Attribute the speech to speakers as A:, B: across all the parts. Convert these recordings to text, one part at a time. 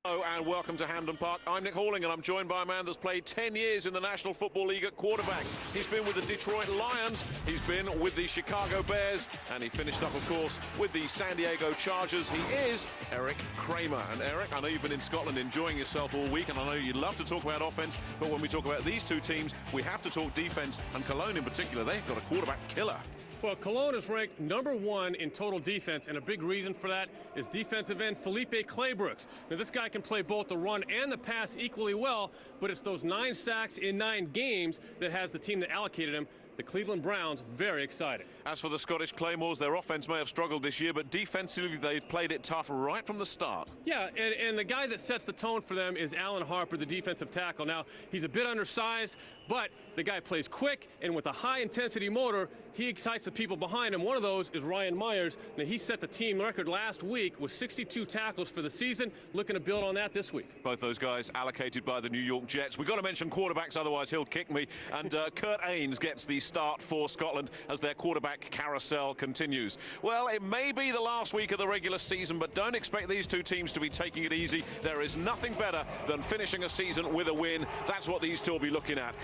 A: Hello and welcome to Hampden Park. I'm Nick Halling and I'm joined by a man that's played 10 years in the National Football League at quarterback. He's been with the Detroit Lions, he's been with the Chicago Bears, and he finished up, of course, with the San Diego Chargers. He is Eric Kramer. And Eric, I know you've been in Scotland enjoying yourself all week, and I know you love to talk about offense, but when we talk about these two teams, we have to talk defense, and Cologne in particular, they've got a quarterback killer.
B: Well, Cologne is ranked #1 in total defense, and a big reason for that is defensive end Felipe Claybrook. Now, this guy can play both the run and the pass equally well, but it's those 9 sacks in 9 games that has the team that allocated him, the Cleveland Browns, very excited.
A: As for the Scottish Claymores, their offense may have struggled this year, but defensively they've played it tough right from the start.
B: Yeah, and the guy that sets the tone for them is Alan Harper, the defensive tackle. Now, he's a bit undersized, but the guy plays quick, and with a high-intensity motor, he excites the people behind him. One of those is Ryan Myers. Now, he set the team record last week with 62 tackles for the season, looking to build on that this week.
A: Both those guys allocated by the New York Jets. We've got to mention quarterbacks, otherwise he'll kick me. And Kurt Ains gets the start for Scotland as their quarterback carousel continues. Well, it may be the last week of the regular season, but don't expect these two teams to be taking it easy. There is nothing better than finishing a season with a win. That's what these two will be looking at.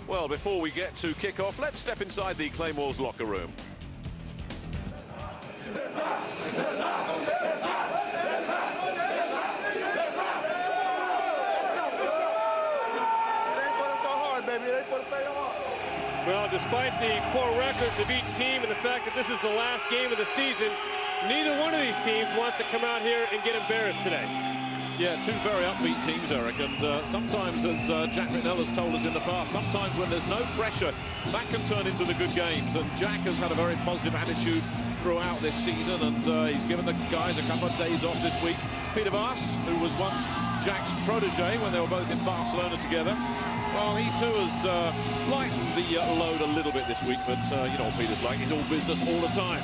A: Well, before we get to kick-off, let's step inside the Claymores locker room.
B: Well, despite the poor records of each team and the fact that this is the last game of the season, neither one of these teams wants to come out here and get embarrassed today.
A: Yeah, two very upbeat teams, Eric, and sometimes, as Jack McNell has told us in the past, sometimes when there's no pressure, that can turn into the good games, and Jack has had a very positive attitude throughout this season, and he's given the guys a couple of days off this week. Peter Vaas, who was once Jack's protege when they were both in Barcelona together, well, he too has lightened the load a little bit this week, but you know what Peter's like, he's all business all the time.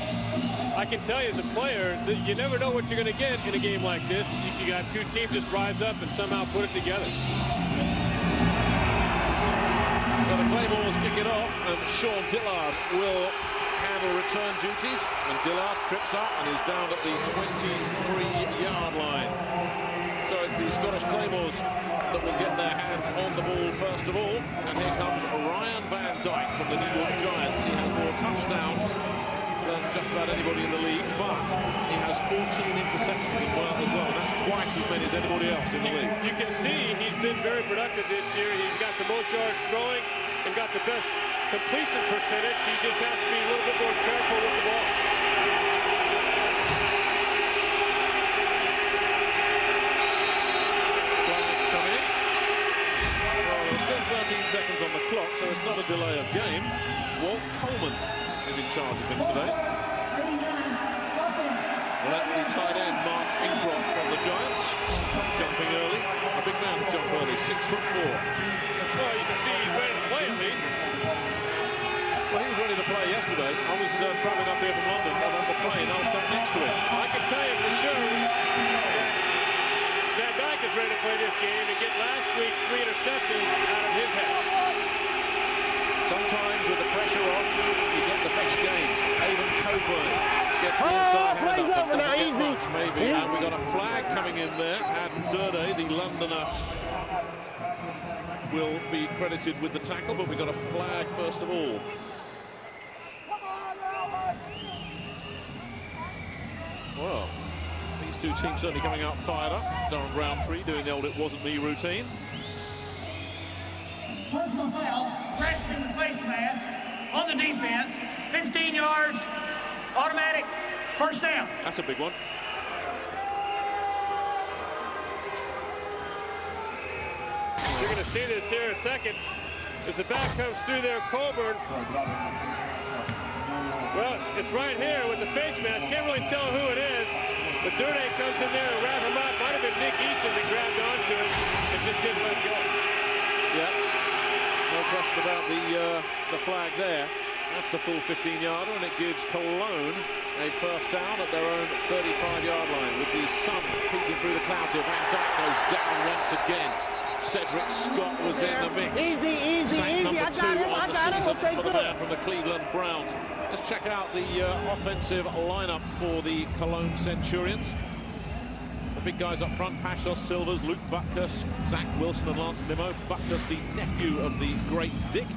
B: I can tell you as a player that you never know what you're going to get in a game like this. You got two teams just rise up and somehow put it together.
A: So the Claymores kick it off, and Sean Dillard will handle return duties, and Dillard trips up and is down at the 23-yard line. So it's the Scottish Claymores that will get their hands on the ball first of all, and here comes Ryan Van Dyke from the New York Giants. He has more touchdowns than just about anybody in the league, but he has 14 interceptions as well. That's twice as many as anybody else in the league.
B: You can see he's been very productive this year. He's got the most yards throwing and got the best completion percentage. He just has to be a little bit more careful with the ball.
A: Flags come in. Well, there's still 13 seconds on the clock, so it's not a delay of game. Walt Coleman is in charge of things today. Well, that's the tight end, Mark Ingram from the Giants, jumping early. A big man to jump early, 6'4".
B: Well, you can see he's ready to play at least.
A: Well, he was ready to play yesterday. I was travelling up here from London, and on the plane, I was sat next to him.
B: I can tell you for sure Van Dyke is ready to play this game and get last week's 3 interceptions out of his head.
A: Sometimes with the pressure off, you get the best games. Avon Coburn gets the inside hand up, but doesn't get much, maybe. And we got a flag coming in there. Adam Durde, the Londoner, will be credited with the tackle, but we got a flag first of all. Well, these two teams certainly coming out fired up. Darren Roundtree doing the old "it wasn't me" routine.
C: Personal foul, grasping the face mask on the defense, 15 yards, automatic, first down.
A: That's a big one.
B: You're going to see this here in a second. As the back comes through there, Coburn. Well, it's right here with the face mask. Can't really tell who it is. But Durde comes in there and wraps him up. Might have been Nick Easton that grabbed onto him and just didn't let go.
A: Yeah. No question about the flag there. That's the full 15-yarder, and it gives Cologne a first down at their own 35-yard line. With the sun peeking through the clouds here, Van Dyke goes down once again. Cedric Scott was in the mix. Sack number 2 on the season for the man from the Cleveland Browns. Let's check out the offensive lineup for the Cologne Centurions. big guys up front, Pashos, Silvers, Luke Butkus, Zach Wilson and Lance Nimmo. Butkus, the nephew of the great Dick.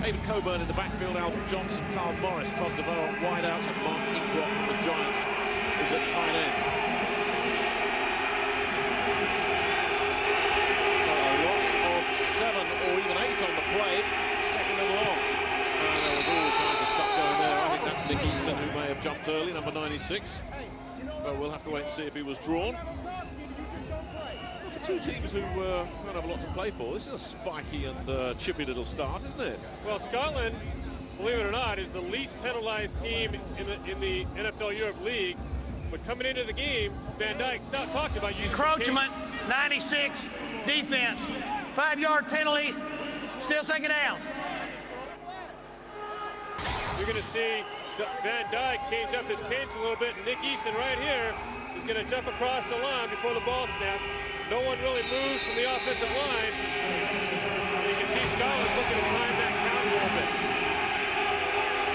A: David Coburn in the backfield, Albert Johnson, Carl Morris, Todd DeVoe at wideout, and Mark Ingrot from the Giants is at tight end. So a loss of 7 or even 8 on the play, second and long. There was all kinds of stuff going there. I think that's Nick Eason, who may have jumped early, number 96. But we'll have to wait and see if he was drawn. For two teams who don't have a lot to play for, this is a spiky and chippy little start, isn't it?
B: Well, Scotland, believe it or not, is the least penalized team in the NFL Europe League. But coming into the game, Van Dijk talked about using
C: Encroachment, 96, defense, 5-yard penalty, still second down.
B: You're going to see Van Dijk change up his pace a little bit. Nick Eason right here is going to jump across the line before the ball snaps. No one really moves from the offensive line. You can see Scotland looking to time that count a little bit.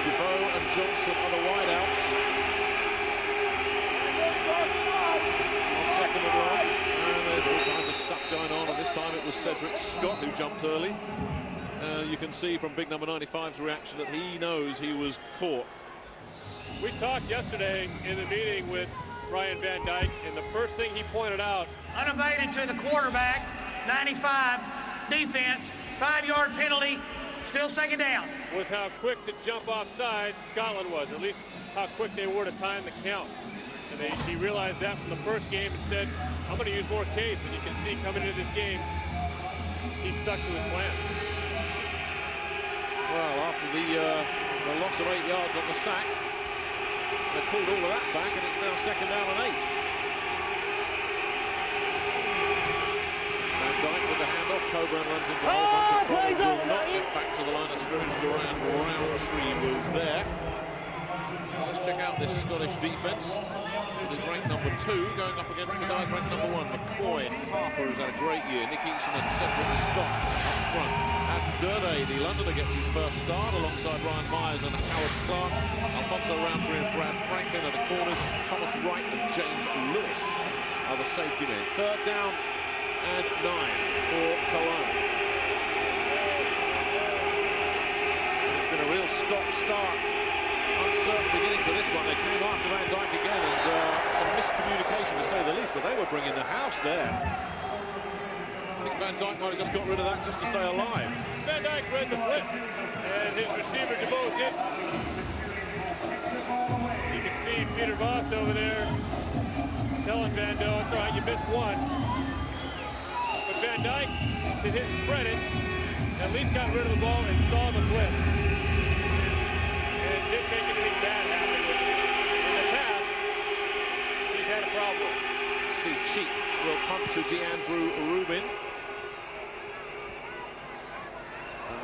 A: DeVoe and Johnson are the wideouts. On second and long. And there's all kinds of stuff going on. And this time it was Cedric Scott who jumped early. You can see from big number 95's reaction that he knows he was caught.
B: We talked yesterday in the meeting with Ryan Van Dijk, and the first thing he pointed out,
C: Unabated to the quarterback, 95, defense, 5-yard penalty, still second down.
B: was how quick to jump offside Scotland was, at least how quick they were to time the count. And he realized that from the first game and said, I'm going to use more Ks. And you can see coming into this game, he stuck to his plan.
A: Well, after the loss of 8 yards on the sack, they pulled all of that back, and it's now second down and 8. Van Dijk with the handoff. Coburn runs into a whole bunch of problems. Will not get back to the line of scrimmage. Duran Roundtree was there. Let's check out this Scottish defence. It is ranked number 2, going up against the guys ranked number 1. McCoy, Harper, who's had a great year. Nick Eason and Cedric Scott up front. Durde, the Londoner, gets his first start alongside Ryan Myers and Howard Clark. Alfonso Roundtree and Brad Franklin are the corners. Thomas Wright and James Lewis are the safety men. Third down and 9 for Cologne. It's been a real stop-start, uncertain beginning to this one. They came after Van Dijk again, and some miscommunication to say the least, but they were bringing the house there. I think Van Dijk might have just got rid of that just to stay alive.
B: Van Dijk read the blitz, and his receiver DeVoe didn't. You can see Peter Voss over there telling Van Dijk, it's all right, you missed one. But Van Dijk, to his credit, at least got rid of the ball and saw the blitz. And didn't make anything bad happen with it. In the past, he's had a problem.
A: Steve Cheek will punt to DeAndrew Rubin.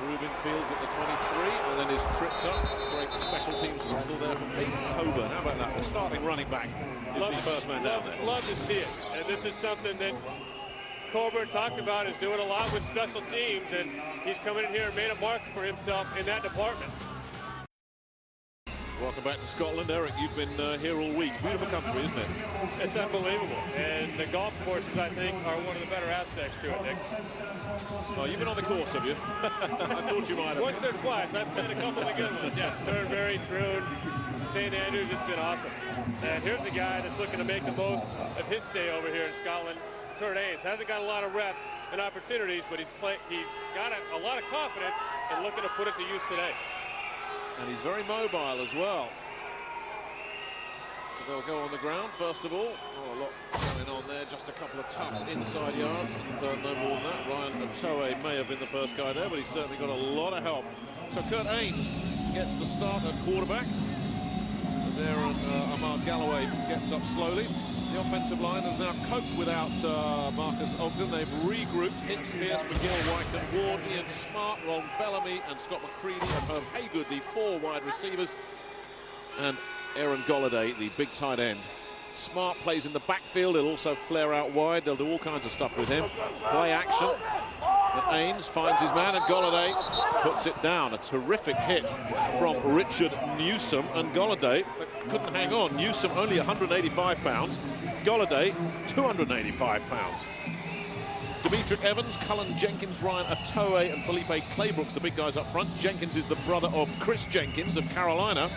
A: Rubin fields at the 23 and then is tripped up. Great special teams still there from Aiden Coburn. How about that? The starting running back is the first man down there.
B: Love to see it. And this is something that Coburn talked about, is doing a lot with special teams, and he's coming in here and made a mark for himself in that department.
A: Welcome back to Scotland, Eric. You've been here all week. Beautiful country, isn't it?
B: It's unbelievable. And the golf courses, I think, are one of the better aspects to it, Nick.
A: Oh, you've been on the course, have you? I thought you might have.
B: Once or twice. I've played a couple of good ones. Yeah, Turnberry, Troon, St. Andrews. It's been awesome. And here's a guy that's looking to make the most of his stay over here in Scotland. Kurt Ains hasn't got a lot of reps and opportunities, but he's got a lot of confidence and looking to put it to use today.
A: And he's very mobile as well. So they'll go on the ground first of all. Oh, a lot going on there. Just a couple of tough inside yards, and no more than that. Ryan Atoe may have been the first guy there, but he's certainly got a lot of help. So Kurt Ains gets the start at quarterback as Aaron Ahmad Galloway gets up slowly. The offensive line has now coped without Marcus Ogden. They've regrouped Hicks, Pierce, McGill, Wyken, Ward, Ian Smart, Ron Bellamy, and Scott McCready, and Herb Haygood, the 4 wide receivers, and Aaron Golladay, the big tight end. Smart plays in the backfield. He'll also flare out wide. They'll do all kinds of stuff with him. Play action. And Ains finds his man, and Golladay puts it down. A terrific hit from Richard Newsom, and Golladay couldn't hang on. Newsom only 185 pounds. Golladay, 285 pounds. Dimitri Evans, Cullen Jenkins, Ryan Atoe and Felipe Claybrooks, the big guys up front. Jenkins is the brother of Chris Jenkins of Carolina.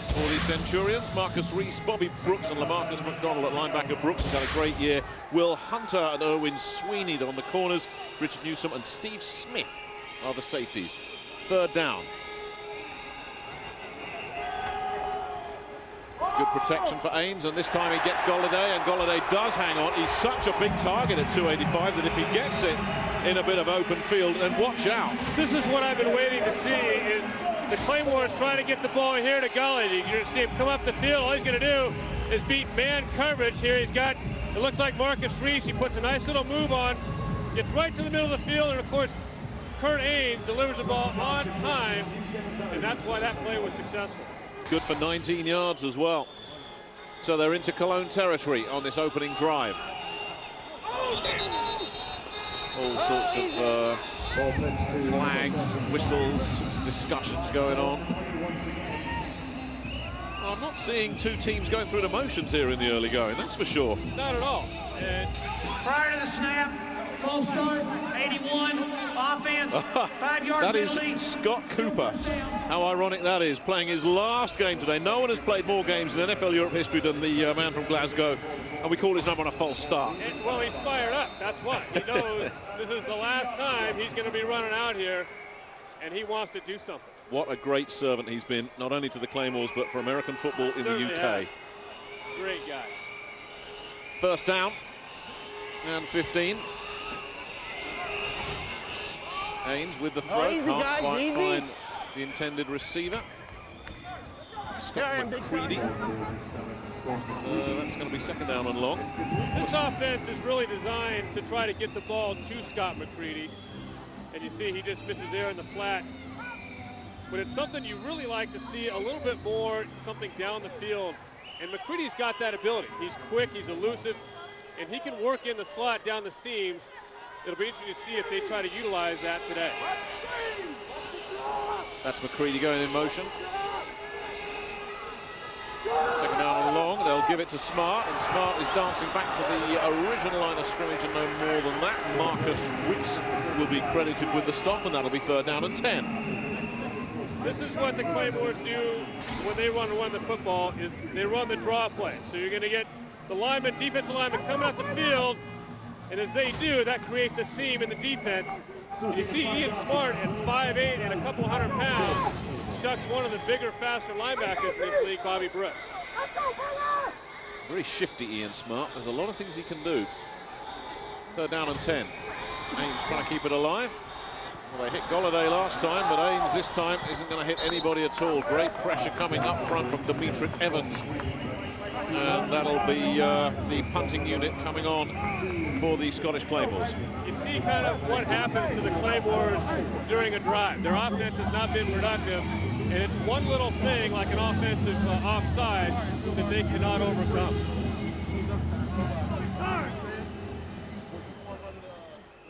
A: For the Centurions, Marcus Reese, Bobby Brooks and LaMarcus McDonald at linebacker. Brooks has had a great year. Will Hunter and Erwin Sweeney on the corners. Richard Newsom and Steve Smith are the safeties. Third down. Good protection for Ains, and this time he gets Golladay, and Golladay does hang on. He's such a big target at 285 that if he gets it in a bit of open field, and watch out.
D: This is what I've been waiting to see, is the Claymores trying to get the ball here to Golladay. You're going to see him come up the field. All he's going to do is beat man coverage here. He's got, it looks like Marcus Reese. He puts a nice little move on, gets right to the middle of the field, and of course, Kurt Ains delivers the ball on time, and that's why that play was successful.
A: Good for 19 yards as well. So they're into Cologne territory on this opening drive. All sorts of flags, whistles, discussions going on. I'm not seeing two teams going through the motions here in the early going, that's for sure.
D: Not at all. And
C: Prior to the snap, full start, 81, offense, 5-yard
A: That
C: penalty.
A: is Scott Cooper. How ironic that is, playing his last game today. No one has played more games in NFL Europe history than the man from Glasgow, and we call his number on a false start.
D: And, well, he's fired up, that's why. He knows this is the last time he's going to be running out here, and he wants to do something.
A: What a great servant he's been, not only to the Claymores, but for American football in
D: Certainly
A: the UK.
D: has. Great guy.
A: First down, and 15. Ains with the throw, can't quite find the intended receiver. Scott McCready. That's going to be second down and long.
D: This offense is really designed to try to get the ball to Scott McCready. And you see he just misses there in the flat. But it's something you really like to see a little bit more, something down the field. And McCready's got that ability. He's quick, he's elusive, and he can work in the slot down the seams. It'll be interesting to see if they try to utilize that today.
A: That's McCready going in motion. Second down and long, they'll give it to Smart, and Smart is dancing back to the original line of scrimmage and no more than that. Marcus Reese will be credited with the stop, and that'll be third down and 10.
D: This is what the Claymores do when they run the football, is they run the draw play. So you're going to get the lineman, defensive lineman coming out the field, and as they do, that creates a seam in the defense. And you see Ian Smart at 5'8" and a couple 100 pounds shucks one of the bigger, faster linebackers in this league, Bobby Brooks.
A: Very shifty Ian Smart. There's a lot of things he can do. Third down and 10. Ains trying to keep it alive. Well, they hit Golladay last time, but Ains this time isn't going to hit anybody at all. Great pressure coming up front from Dimitri Evans. And that'll be the punting unit coming on for the Scottish Claymores.
D: You see kind of what happens to the Claymores during a drive. Their offense has not been productive, and it's one little thing like an offensive offside that they cannot overcome.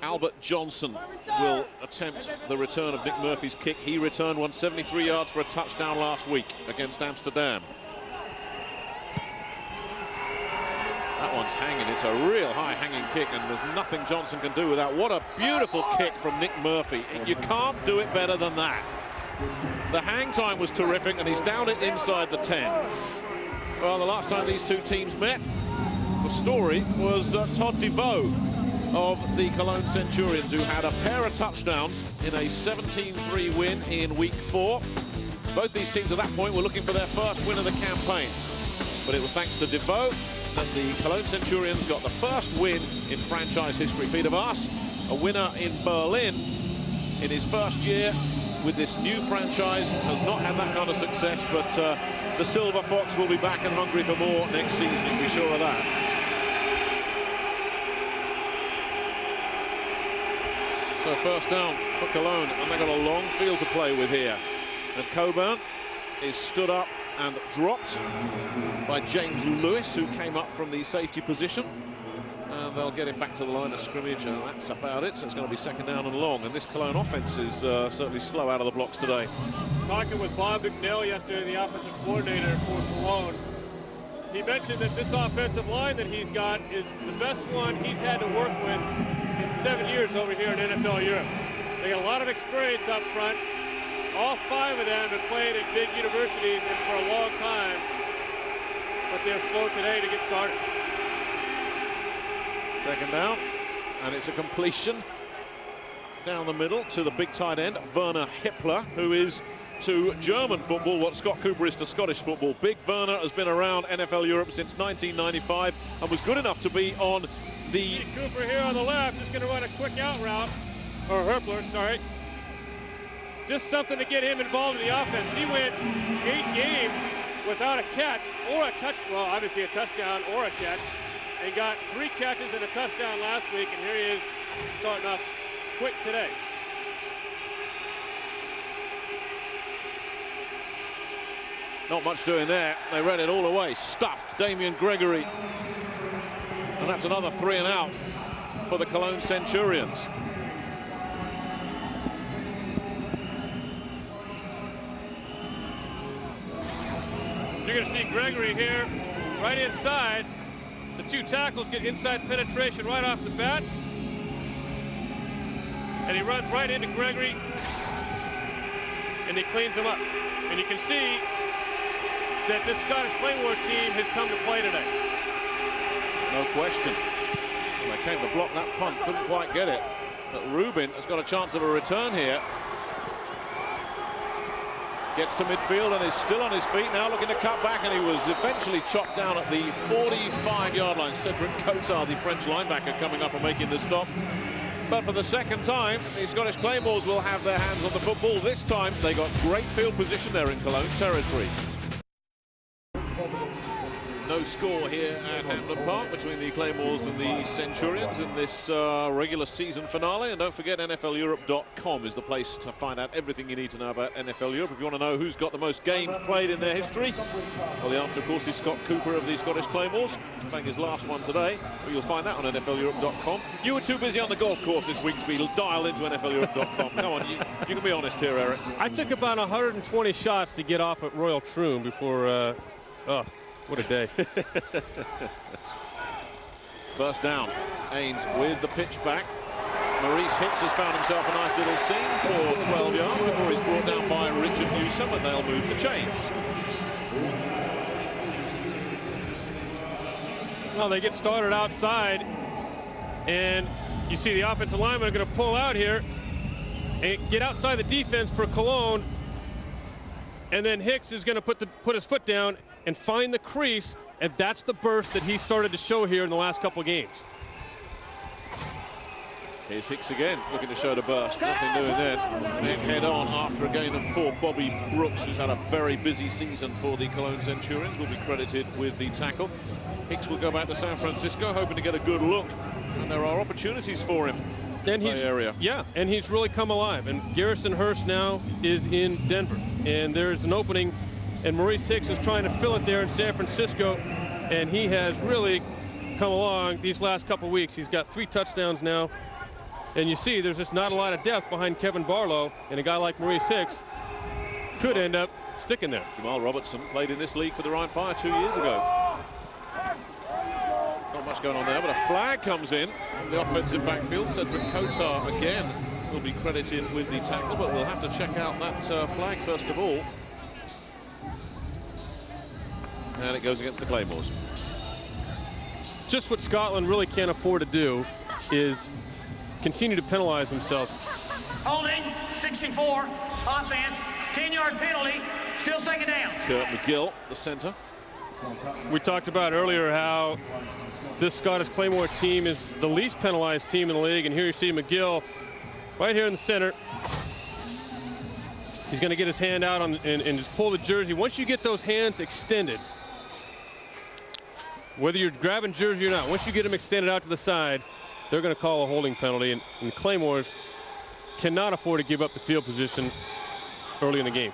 A: Albert Johnson will attempt the return of Nick Murphy's kick. He returned 173 yards for a touchdown last week against Amsterdam. That one's hanging. It's a real high-hanging kick, and there's nothing Johnson can do with that. What a beautiful kick from Nick Murphy. You can't do it better than that. The hang time was terrific, and he's down it inside the 10. Well, the last time these two teams met, the story was Todd DeVoe of the Cologne Centurions, who had a pair of touchdowns in a 17-3 win in week 4. Both these teams at that point were looking for their first win of the campaign. But it was thanks to DeVoe that the Cologne Centurions got the first win in franchise history. Peter Vaas, a winner in Berlin in his first year with this new franchise, has not had that kind of success, but the Silver Fox will be back and hungry for more next season, you can be sure of that. So first down for Cologne, and they've got a long field to play with here. And Coburn is stood up and dropped by James Lewis, who came up from the safety position. And they'll get him back to the line of scrimmage, and that's about it. So it's going to be second down and long. And this Cologne offense is certainly slow out of the blocks today.
D: Talking with Bob McNeil yesterday, the offensive coordinator for Cologne, he mentioned that this offensive line that he's got is the best one he's had to work with in 7 years over here in NFL Europe. They got a lot of experience up front. All 5 of them have played at big universities and for a long time, but they're slow today to get started.
A: Second down, and it's a completion down the middle to the big tight end, Werner Hippler, who is to German football what Scott Cooper is to Scottish football. Big Werner has been around NFL Europe since 1995 and was good enough to be on the...
D: Cooper here on the left is going to run a quick out route, or Hippler, sorry. Just something to get him involved in the offense. He went 8 games without a catch or a touch, well, obviously a touchdown or a catch, and got 3 catches and a touchdown last week, and here he is starting off quick today.
A: Not much doing there. They ran it all away. Stuffed Damian Gregory. And that's another 3 and out for the Cologne Centurions.
D: You're going to see Gregory here right inside. The 2 tackles get inside penetration right off the bat. And he runs right into Gregory. And he cleans him up. And you can see that this Scottish Claymore team has come to play today.
A: No question. Well, they came to block that punt, couldn't quite get it. But Rubin has got a chance of a return here. Gets to midfield and is still on his feet now, looking to cut back, and he was eventually chopped down at the 45-yard line. Cedric Cotard, the French linebacker, coming up and making the stop. But for the second time, the Scottish Claymores will have their hands on the football. This time, they got great field position there in Cologne territory. No score here at Hampden Park between the Claymores and the Centurions in this regular season finale. And don't forget, NFLEurope.com is the place to find out everything you need to know about NFL Europe. If you want to know who's got the most games played in their history, well, the answer, of course, is Scott Cooper of the Scottish Claymores. Playing his last one today. But you'll find that on NFLEurope.com. You were too busy on the golf course this week to be dialed into NFLEurope.com. Come on, you can be honest here, Eric.
D: I took about 120 shots to get off at Royal Troon before... what a day.
A: First down. Ains with the pitch back. Maurice Hicks has found himself a nice little seam for 12 yards before he's brought down by Richard Newsom, and they'll move the chains.
D: Well, they get started outside, and you see the offensive linemen are going to pull out here and get outside the defense for Cologne, and then Hicks is going to put his foot down and find the crease, and that's the burst that he started to show here in the last couple of games.
A: Here's Hicks again, looking to show the burst. Nothing doing there. Then head on after a gain of 4. Bobby Brooks, who's had a very busy season for the Cologne Centurions, will be credited with the tackle. Hicks will go back to San Francisco, hoping to get a good look, and there are opportunities for him in the area.
D: Yeah, and he's really come alive. And Garrison Hurst now is in Denver, and there's an opening, and Maurice Hicks is trying to fill it there in San Francisco, and he has really come along these last couple weeks. He's got 3 touchdowns now, and you see there's just not a lot of depth behind Kevin Barlow, and a guy like Maurice Hicks could end up sticking there.
A: Jamal Robertson played in this league for the Rhine Fire 2 years ago. Not much going on there, but a flag comes in from the offensive backfield. Cedric Cotard again will be credited with the tackle, but we'll have to check out that flag first of all. And it goes against the Claymores.
D: Just what Scotland really can't afford to do is continue to penalize themselves.
C: Holding, 64, offense, 10-yard penalty, still second down.
A: Kurt McGill, the center.
D: We talked about earlier how this Scottish Claymore team is the least penalized team in the league, and here you see McGill right here in the center. He's going to get his hand out and just pull the jersey. Once you get those hands extended, whether you're grabbing jersey or not, once you get them extended out to the side, they're going to call a holding penalty, and Claymores cannot afford to give up the field position early in the game.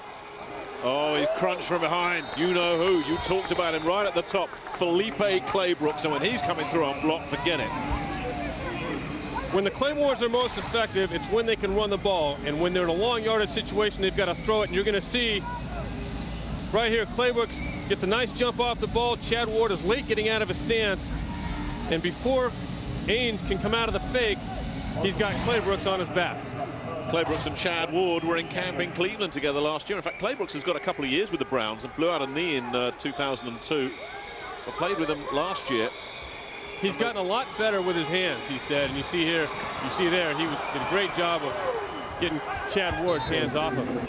A: Oh, he's crunched from behind. You know who. You talked about him right at the top. Felipe Claybrooks, and when he's coming through on block, forget it.
D: When the Claymores are most effective, it's when they can run the ball, and when they're in a long yardage situation, they've got to throw it, and you're going to see right here Claybrooks
B: Gets a nice jump off the ball. Chad Ward is late getting out of his stance. And before Ains can come out of the fake, he's got Claybrooks on his back.
A: Claybrooks and Chad Ward were in camp in Cleveland together last year. In fact, Claybrooks has got a couple of years with the Browns and blew out a knee in 2002. But played with them last year.
B: He's gotten a lot better with his hands, he said. And you see here, you see there, he did a great job of getting Chad Ward's hands off of him.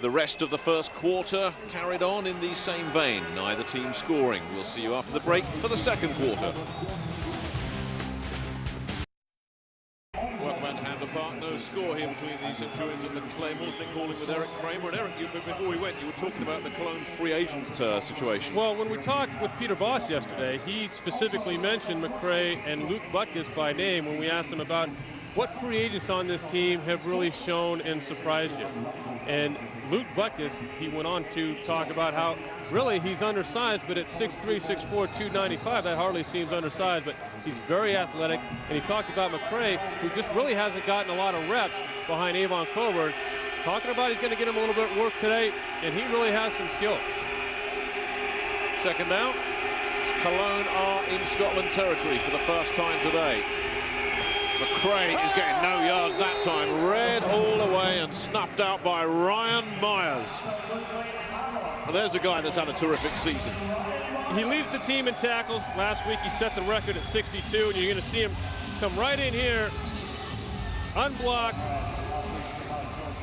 A: The rest of the first quarter carried on in the same vein. Neither team scoring. We'll see you after the break for the second quarter. Welcome back to Hamburg Park. No score here between the Centurions and the Claymores. Nick Halling with Eric Kramer. And Eric, before we went, you were talking about the Cologne free agent situation.
B: Well, when we talked with Peter Voss yesterday, he specifically mentioned McCray and Luke Butkus by name when we asked him about what free agents on this team have really shown and surprised you. And Luke Butkus, he went on to talk about how really he's undersized, but at 6'3", 6'4", 295, that hardly seems undersized, but he's very athletic. And he talked about McCray, who just really hasn't gotten a lot of reps behind Avon Coburn. Talking about he's going to get him a little bit of work today, and he really has some skill.
A: Second down. Cologne are in Scotland territory for the first time today. McCray is getting no yards that time. Read all the way and snuffed out by Ryan Myers. And there's a guy that's had a terrific season.
B: He leads the team in tackles. Last week he set the record at 62, and you're going to see him come right in here, unblocked,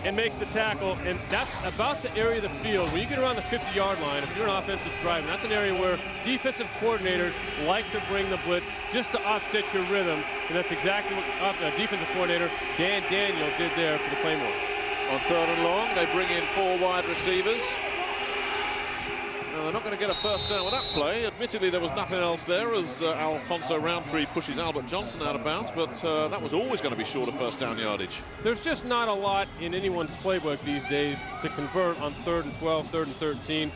B: and makes the tackle. And that's about the area of the field. When you get around the 50-yard line, if you're an offensive driver, that's an area where defensive coordinators like to bring the blitz just to offset your rhythm. And that's exactly what defensive coordinator Dan Daniel did there for the Claymores.
A: On third and long, they bring in 4 wide receivers. Now, they're not going to get a first down with that play. Admittedly, there was nothing else there as Alfonso Roundtree pushes Albert Johnson out of bounds, but that was always going to be short of first down yardage.
B: There's just not a lot in anyone's playbook these days to convert on 3rd and 12, 3rd and 13.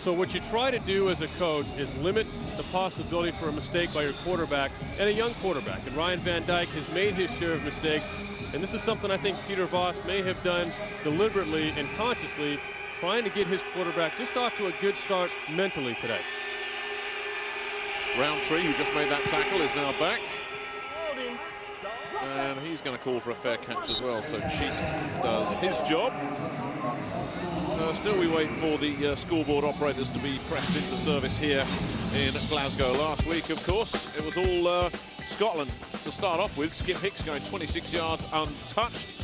B: So what you try to do as a coach is limit the possibility for a mistake by your quarterback and a young quarterback. And Ryan Van Dyke has made his share of mistakes. And this is something I think Peter Voss may have done deliberately and consciously, trying to get his quarterback just off to a good start mentally today.
A: Roundtree, who just made that tackle, is now back. And he's going to call for a fair catch as well, so Cheek does his job. So still we wait for the scoreboard operators to be pressed into service here in Glasgow. Last week, of course, it was all Scotland to start off with. Skip Hicks going 26 yards untouched.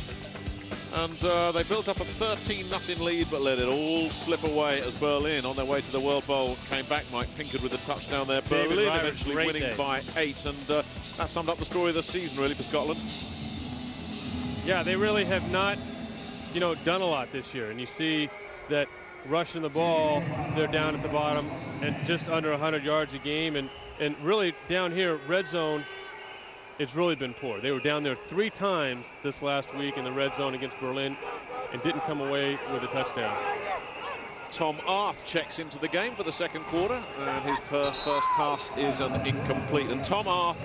A: And they built up a 13-0 lead, but let it all slip away as Berlin, on their way to the World Bowl, came back. Mike Pinkard with the touchdown there. Berlin eventually winning by 8, and that summed up the story of the season, really, for Scotland.
B: Yeah, they really have not, done a lot this year. And you see that rushing the ball, they're down at the bottom and just under 100 yards a game. And really down here, red zone, it's really been poor. They were down there 3 times this last week in the red zone against Berlin and didn't come away with a touchdown.
A: Tom Arth checks into the game for the second quarter, and his first pass is an incomplete. And Tom Arth,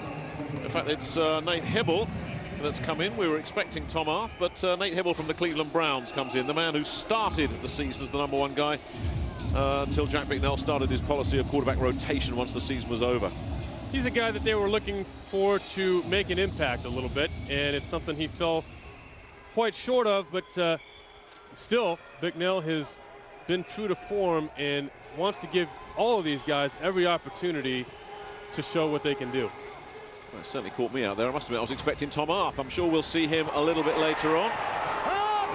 A: in fact, it's Nate Hibble that's come in. We were expecting Tom Arth, but Nate Hibble from the Cleveland Browns comes in, the man who started the season as the #1 guy until Jack Bicknell started his policy of quarterback rotation once the season was over.
B: He's a guy that they were looking for to make an impact a little bit, and it's something he fell quite short of, but still, Bicknell has been true to form and wants to give all of these guys every opportunity to show what they can do.
A: Well, it certainly caught me out there. I must admit, I was expecting Tom Arth. I'm sure we'll see him a little bit later on.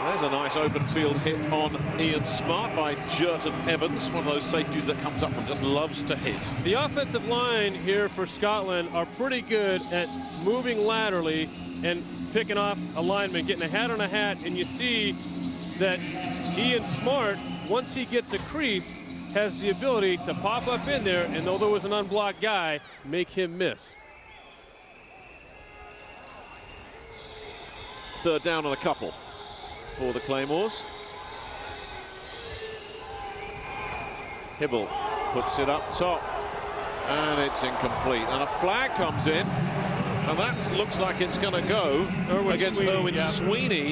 A: There's a nice open field hit on Ian Smart by Jerton Evans, one of those safeties that comes up and just loves to hit.
B: The offensive line here for Scotland are pretty good at moving laterally and picking off a lineman, getting a hat on a hat, and you see that Ian Smart, once he gets a crease, has the ability to pop up in there, and though there was an unblocked guy, make him miss.
A: Third down on a couple for the Claymores. Hibble puts it up top, and it's incomplete. And a flag comes in, and that looks like it's going to go against Erwin Sweeney.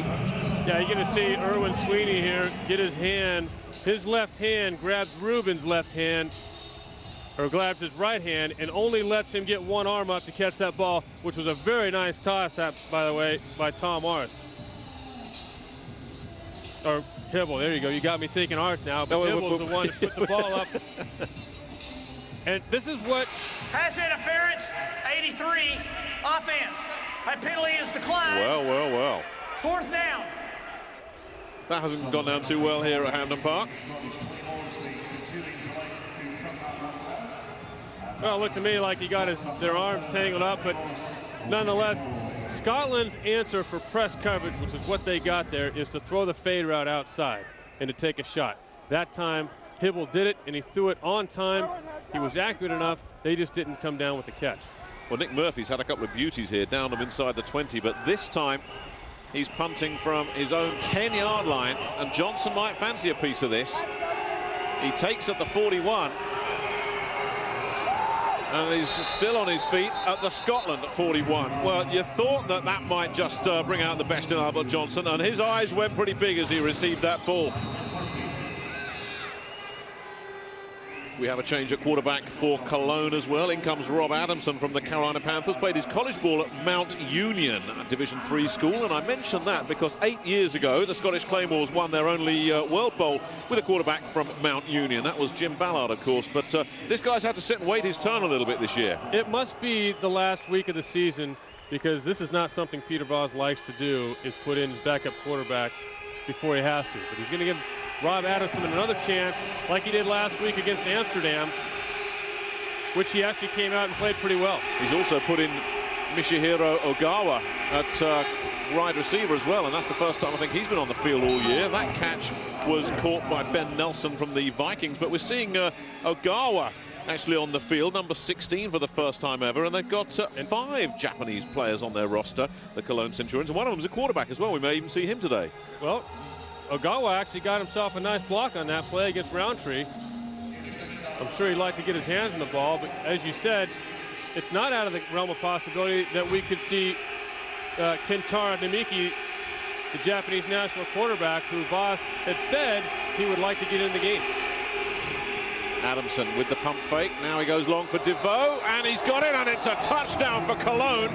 B: Yeah, you're going to see Erwin Sweeney here get his hand
D: his left hand grabs Ruben's left hand, or grabs his right hand, and only lets him get one arm up to catch that ball, which was a very nice toss, by the way, by Tom Arth. Or Hibble, there you go. You got me thinking Arth now, but Hibble's the one to put the ball up. And this is what...
C: Pass interference, 83, offense. That penalty is declined.
A: Well.
C: 4th down.
A: That hasn't gone down too well here at Hampden Park.
D: Well, it looked to me like he got their arms tangled up, but nonetheless, Scotland's answer for press coverage, which is what they got there, is to throw the fade route outside and to take a shot. That time, Hibble did it, and he threw it on time. He was accurate enough. They just didn't come down with the catch.
A: Well, Nick Murphy's had a couple of beauties here, down them inside the 20, but this time he's punting from his own 10-yard line, and Johnson might fancy a piece of this. He takes at the 41. And he's still on his feet at the Scotland 41. Well, you thought that that might just bring out the best in Albert Johnson, and his eyes went pretty big as he received that ball. We have a change at quarterback for Cologne as well. In comes Rob Adamson from the Carolina Panthers. Played his college ball at Mount Union, a Division III school. And I mention that because 8 years ago, the Scottish Claymores won their only World Bowl with a quarterback from Mount Union. That was Jim Ballard, of course. But this guy's had to sit and wait his turn a little bit this year.
D: It must be the last week of the season, because this is not something Peter Voss likes to do, is put in his backup quarterback before he has to. But he's going to give Rob Adamson another chance, like he did last week against Amsterdam, which he actually came out and played pretty well.
A: He's also put in Michihiro Ogawa at wide receiver as well, and that's the first time I think he's been on the field all year. That catch was caught by Ben Nelson from the Vikings, but we're seeing Ogawa actually on the field, number 16 for the first time ever, and they've got 5 Japanese players on their roster, the Cologne Centurions, and one of them's a quarterback as well. We may even see him today.
D: Well, Ogawa actually got himself a nice block on that play against Roundtree. I'm sure he'd like to get his hands on the ball, but as you said, it's not out of the realm of possibility that we could see Kentaro Namiki, the Japanese national quarterback, who Voss had said he would like to get in the game.
A: Adamson with the pump fake. Now he goes long for DeVoe, and he's got it, and it's a touchdown for Cologne.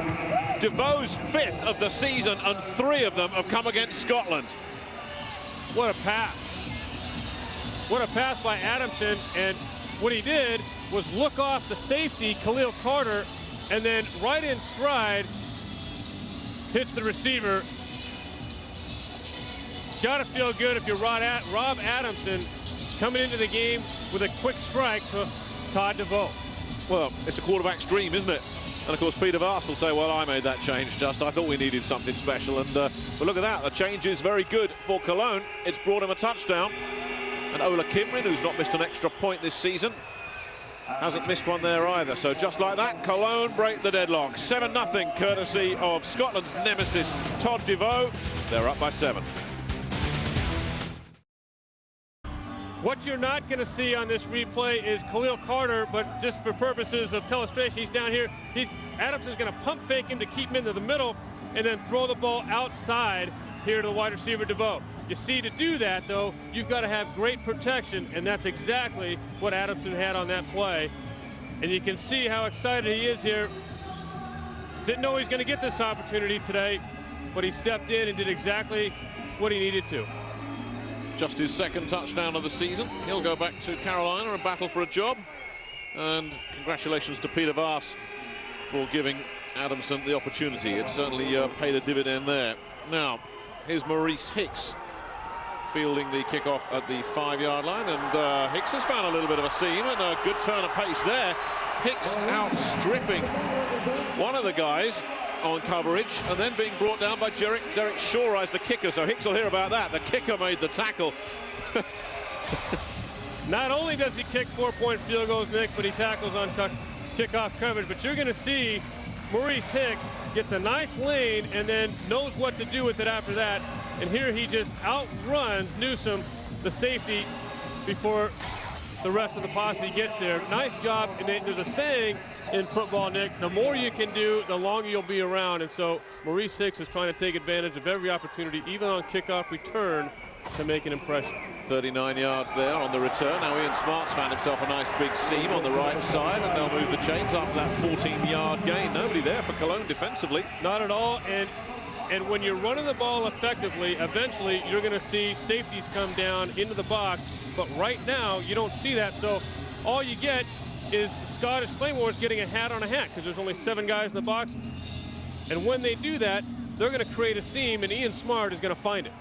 A: DeVoe's 5th of the season, and 3 of them have come against Scotland.
D: What a pass. What a pass by Adamson, and what he did was look off the safety, Khalil Carter, and then right in stride, hits the receiver. Gotta feel good if you're Rob Adamson coming into the game with a quick strike to Todd DeVoe.
A: Well, it's a quarterback's dream, isn't it? And of course, Peter Voss will say, well, I made that change just. I thought we needed something special. And but look at that. The change is very good for Cologne. It's brought him a touchdown. And Ola Kimrin, who's not missed an extra point this season, hasn't missed one there either. So just like that, Cologne break the deadlock. 7-0, courtesy of Scotland's nemesis, Todd DeVoe. They're up by 7.
D: What you're not going to see on this replay is Khalil Carter, but just for purposes of illustration, he's down here. Adamson's going to pump fake him to keep him into the middle and then throw the ball outside here to the wide receiver DeVoe. You see, to do that, though, you've got to have great protection, and that's exactly what Adamson had on that play. And you can see how excited he is here. Didn't know he was going to get this opportunity today, but he stepped in and did exactly what he needed to.
A: Just his 2nd touchdown of the season. He'll go back to Carolina and battle for a job. And congratulations to Peter Voss for giving Adamson the opportunity. It certainly paid a dividend there. Now, here's Maurice Hicks fielding the kickoff at the 5-yard line. And Hicks has found a little bit of a seam and a good turn of pace there. Hicks outstripping one of the guys on coverage, and then being brought down by Derek Shawrise, the kicker. So Hicks will hear about that. The kicker made the tackle.
D: Not only does he kick 4-point field goals, Nick, but he tackles on kickoff coverage. But you're going to see Maurice Hicks gets a nice lane and then knows what to do with it after that. And here he just outruns Newsom, the safety, before the rest of the posse gets there. Nice job. And there's a saying in football, Nick, the more you can do, the longer you'll be around. And so Maurice Hicks is trying to take advantage of every opportunity, even on kickoff return, to make an impression.
A: 39 yards there on the return. Now Ian Smart's found himself a nice big seam on the right side, and they'll move the chains after that 14-yard gain. Nobody there for Cologne defensively.
D: Not at all. And when you're running the ball effectively, eventually you're going to see safeties come down into the box. But right now, you don't see that. So all you get is Scottish Claymores getting a hat on a hat because there's only 7 guys in the box. And when they do that, they're going to create a seam, and Ian Smart is going to find it.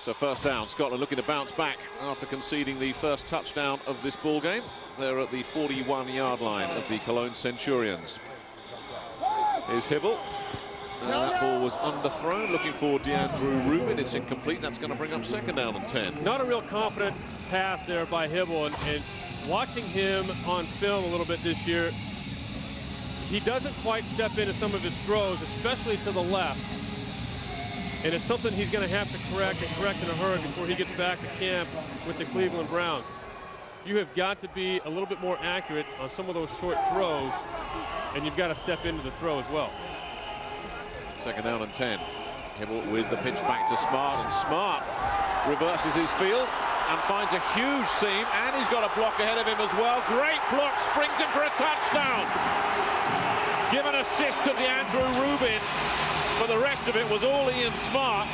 A: So first down, Scotland looking to bounce back after conceding the first touchdown of this ball game. They're at the 41-yard line of the Cologne Centurions. Here's Hibble. That ball was underthrown, looking for DeAndre Rubin. It's incomplete. That's going to bring up second down and 10.
D: Not a real confident pass there by Hibble, and watching him on film a little bit this year, he doesn't quite step into some of his throws, especially to the left. And it's something he's going to have to correct in a hurry before he gets back to camp with the Cleveland Browns. You have got to be a little bit more accurate on some of those short throws, and you've got to step into the throw as well.
A: Second down and 10. Hibble with the pitch back to Smart, and Smart reverses his field and finds a huge seam, and he's got a block ahead of him as well. Great block, springs him for a touchdown. Give an assist to DeAndre Rubin. But the rest of it was all Ian Smart.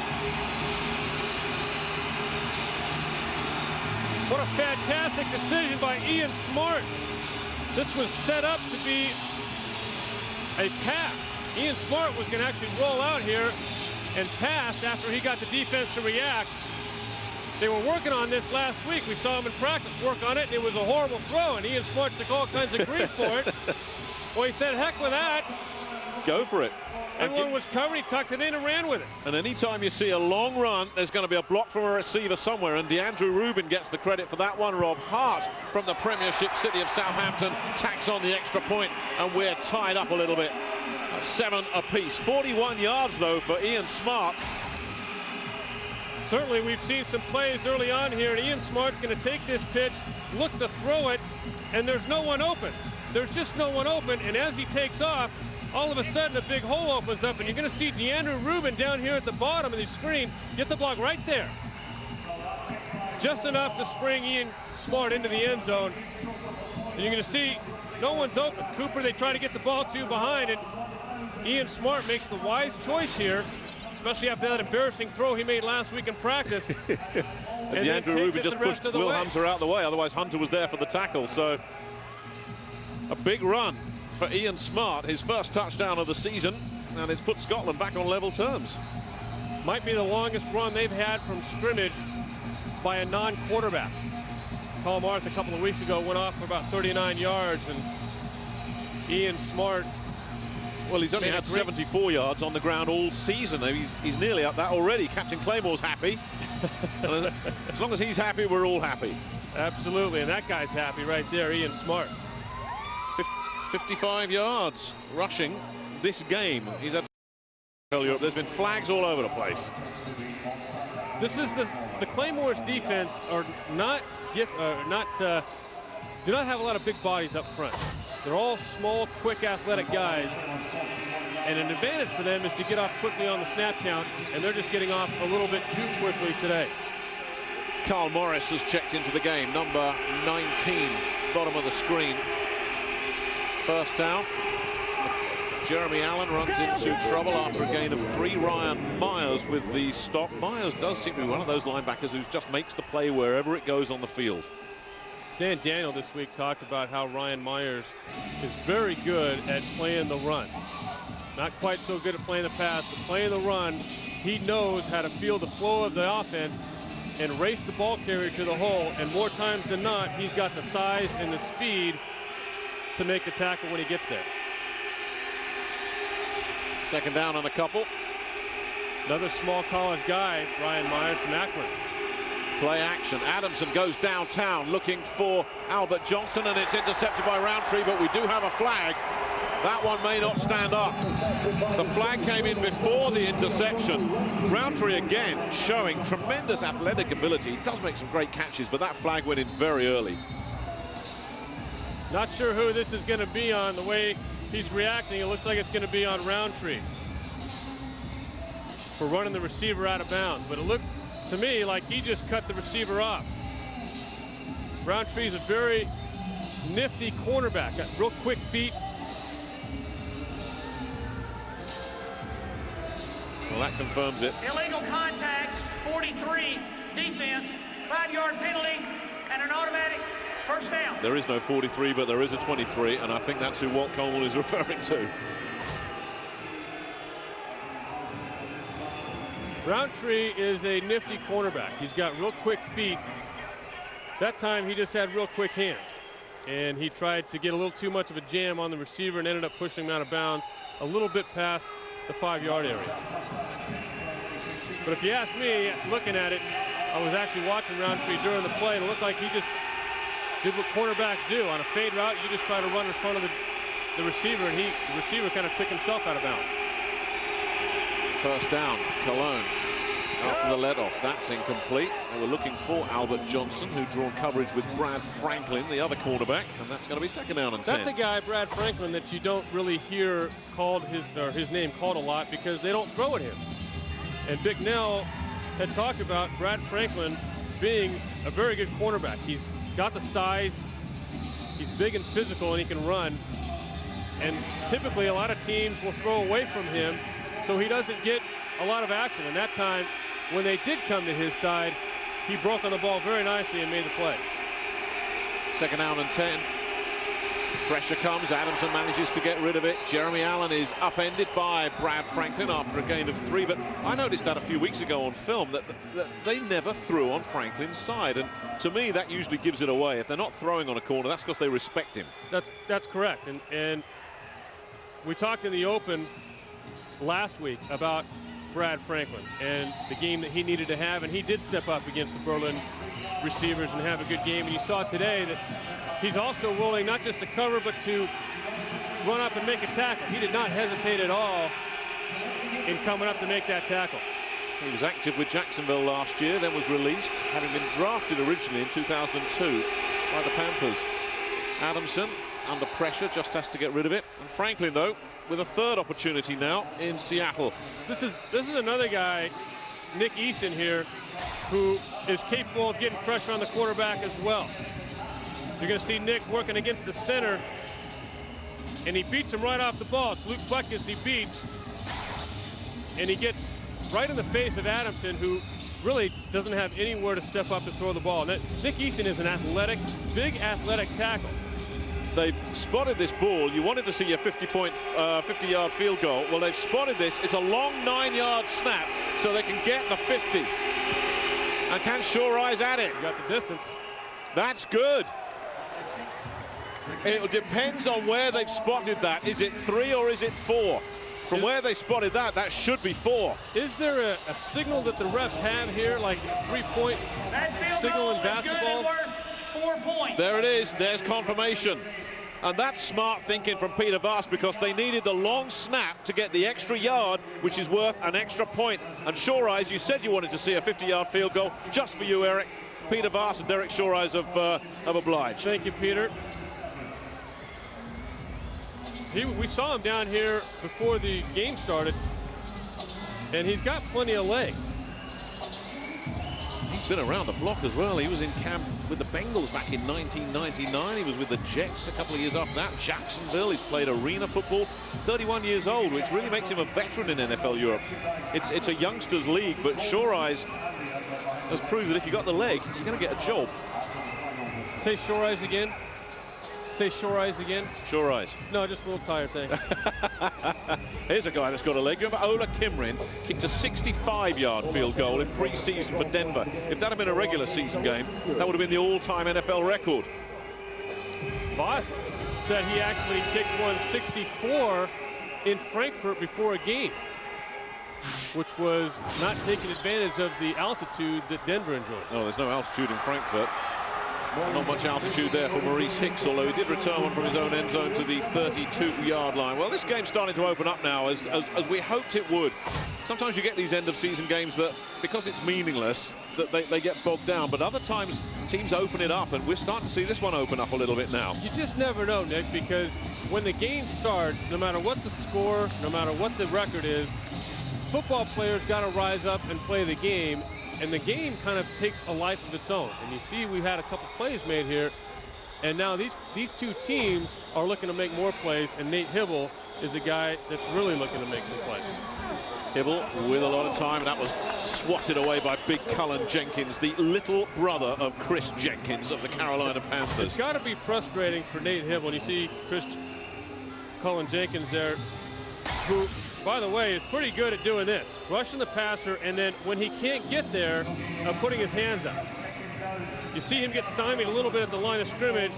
D: What a fantastic decision by Ian Smart. This was set up to be a pass. Ian Smart was going to actually roll out here and pass after he got the defense to react. They were working on this last week. We saw him in practice work on it, and it was a horrible throw, and Ian Smart took all kinds of grief for it. Well, he said, heck with that.
A: Go for it.
D: Everyone was covered, he tucked it in and ran with it.
A: And anytime you see a long run, there's going to be a block from a receiver somewhere, and DeAndre Rubin gets the credit for that one. Rob Hart from the Premiership city of Southampton tacks on the extra point, and we're tied up a little bit. 7 apiece. 41 yards, though, for Ian Smart.
D: Certainly, we've seen some plays early on here, and Ian Smart's going to take this pitch, look to throw it, and there's no one open. There's just no one open, and as he takes off, all of a sudden a big hole opens up, and you're going to see DeAndre Rubin down here at the bottom of the screen get the block right there. Just enough to spring Ian Smart into the end zone. And you're going to see no one's open. Cooper, they try to get the ball to behind, and Ian Smart makes the wise choice here, especially after that embarrassing throw he made last week in practice.
A: And DeAndre Rubin just pushed Will Hunter out of the way, otherwise Hunter was there for the tackle. So a big run for Ian Smart, his first touchdown of the season, and it's put Scotland back on level terms.
D: Might be the longest run they've had from scrimmage by a non-quarterback. Cologne a couple of weeks ago went off for about 39 yards, and Ian Smart,
A: well, he's only had 74 yards on the ground all season. He's nearly up that already. Captain Claymore's happy. And as long as he's happy, we're all happy.
D: Absolutely, and that guy's happy right there, Ian Smart.
A: 55 yards rushing this game. He's had Europe. There's been flags all over the place.
D: This is the Claymores defense are not do not have a lot of big bodies up front. They're all small, quick, athletic guys, and an advantage for them is to get off quickly on the snap count, and they're just getting off a little bit too quickly today.
A: Carl Morris has checked into the game, number 19, bottom of the screen. First down. Jeremy Allen runs into trouble after a gain of 3. Ryan Myers with the stop. Myers does seem to be one of those linebackers who just makes the play wherever it goes on the field.
D: Dan Daniel this week talked about how Ryan Myers is very good at playing the run. Not quite so good at playing the pass, but playing the run. He knows how to feel the flow of the offense and race the ball carrier to the hole. And more times than not, he's got the size and the speed to make the tackle when he gets there.
A: Second down on a couple.
D: Another small college guy, Ryan Myers from Akron.
A: Play action. Adamson goes downtown looking for Albert Johnson, and it's intercepted by Roundtree, but we do have a flag. That one may not stand up. The flag came in before the interception. Roundtree again showing tremendous athletic ability. He does make some great catches, but that flag went in very early.
D: Not sure who this is going to be on. The way he's reacting, it looks like it's going to be on Roundtree. for running the receiver out of bounds. But it looked to me like he just cut the receiver off. Roundtree's a very nifty cornerback, got real quick feet.
A: Well, that confirms it.
C: Illegal contact, 43, defense, 5-yard penalty, and an automatic first down.
A: There is no 43, but there is a 23, and I think that's who Walt Colwell is referring to.
D: Roundtree is a nifty cornerback. He's got real quick feet. That time he just had real quick hands. And he tried to get a little too much of a jam on the receiver and ended up pushing him out of bounds a little bit past the 5-yard area. But if you ask me, looking at it, I was actually watching Roundtree during the play, and it looked like he just did what cornerbacks do. On a fade route, you just try to run in front of the receiver, and the receiver kind of took himself out of bounds.
A: First down, Cologne. After the let-off, that's incomplete. They were looking for Albert Johnson, who'd drawn coverage with Brad Franklin, the other cornerback, and that's going to be second down and 10.
D: That's a guy, Brad Franklin, that you don't really hear called his name called a lot because they don't throw at him. And Big Nell had talked about Brad Franklin being a very good cornerback. He's got the size, he's big and physical, and he can run. And typically a lot of teams will throw away from him, so he doesn't get a lot of action. And that time, when they did come to his side, he broke on the ball very nicely and made the play.
A: Second down and 10. Pressure comes. Adamson manages to get rid of it. Jeremy Allen is upended by Brad Franklin after a gain of 3. But I noticed that a few weeks ago on film that they never threw on Franklin's side. And to me, that usually gives it away. If they're not throwing on a corner, that's because they respect him.
D: That's correct. And we talked in the open last week about Brad Franklin and the game that he needed to have, and he did step up against the Berlin receivers and have a good game. And you saw today that he's also willing not just to cover, but to run up and make a tackle. He did not hesitate at all in coming up to make that tackle.
A: He was active with Jacksonville last year, then was released, having been drafted originally in 2002 by the Panthers. Adamson under pressure, just has to get rid of it. And Franklin, though, with a third opportunity now in Seattle.
D: This is another guy, Nick Eason here, who is capable of getting pressure on the quarterback as well. You're going to see Nick working against the center, and he beats him right off the ball. It's Luke Butkus he beats, and he gets right in the face of Adamson, who really doesn't have anywhere to step up to throw the ball. Nick Eason is an athletic, big athletic tackle.
A: They've spotted this ball. You wanted to see a 50-yard field goal. Well, they've spotted this. It's a long 9-yard snap, so they can get the 50. And can Shore Eyes at it?
D: You got the distance.
A: That's good. It depends on where they've spotted that. Is it 3 or is it 4? From where they spotted that, that should be 4.
D: Is there a signal that the refs have here, like a 3-point signal in basketball?
C: Good and worth 4 points.
A: There it is. There's confirmation. And that's smart thinking from Peter Voss, because they needed the long snap to get the extra yard, which is worth an extra point. And Shore Eyes, you said you wanted to see a 50-yard field goal just for you, Eric. Peter Voss and Derek Shore Eyes have obliged.
D: Thank you, Peter. We saw him down here before the game started, and he's got plenty of leg.
A: He's been around the block as well. He was in camp with the Bengals back in 1999. He was with the Jets a couple of years after that. Jacksonville, he's played arena football. 31 years old, which really makes him a veteran in NFL Europe. It's a youngsters league, but Shore Eyes has proved that if you got the leg, you're going to get a job.
D: Say Shore Eyes again. Say Shore Eyes again.
A: Shore Eyes.
D: No, just a little tired thing.
A: Here's a guy that's got a leg. Remember Ola Kimrin kicked a 65-yard field goal in pre-season for Denver. If that had been a regular season game, that would have been the all-time NFL record.
D: Voss said he actually kicked 164 in Frankfurt before a game, which was not taking advantage of the altitude that Denver enjoys.
A: Oh, there's no altitude in Frankfurt. Not much altitude there for Maurice Hicks, although he did return one from his own end zone to the 32-yard line. Well, this game's starting to open up now, as we hoped it would. Sometimes you get these end-of-season games that, because it's meaningless, that they get bogged down. But other times, teams open it up, and we're starting to see this one open up a little bit now.
D: You just never know, Nick, because when the game starts, no matter what the score, no matter what the record is, football players got to rise up and play the game, and the game kind of takes a life of its own. And you see we've had a couple plays made here, and now these two teams are looking to make more plays, and Nate Hibble is a guy that's really looking to make some plays.
A: Hibble with a lot of time, and that was swatted away by big Cullen Jenkins, the little brother of Chris Jenkins of the Carolina Panthers.
D: It's got to be frustrating for Nate Hibble. And you see Cullen Jenkins there, who, by the way, is pretty good at doing this, rushing the passer, and then when he can't get there, putting his hands up. You see him get stymied a little bit at the line of scrimmage,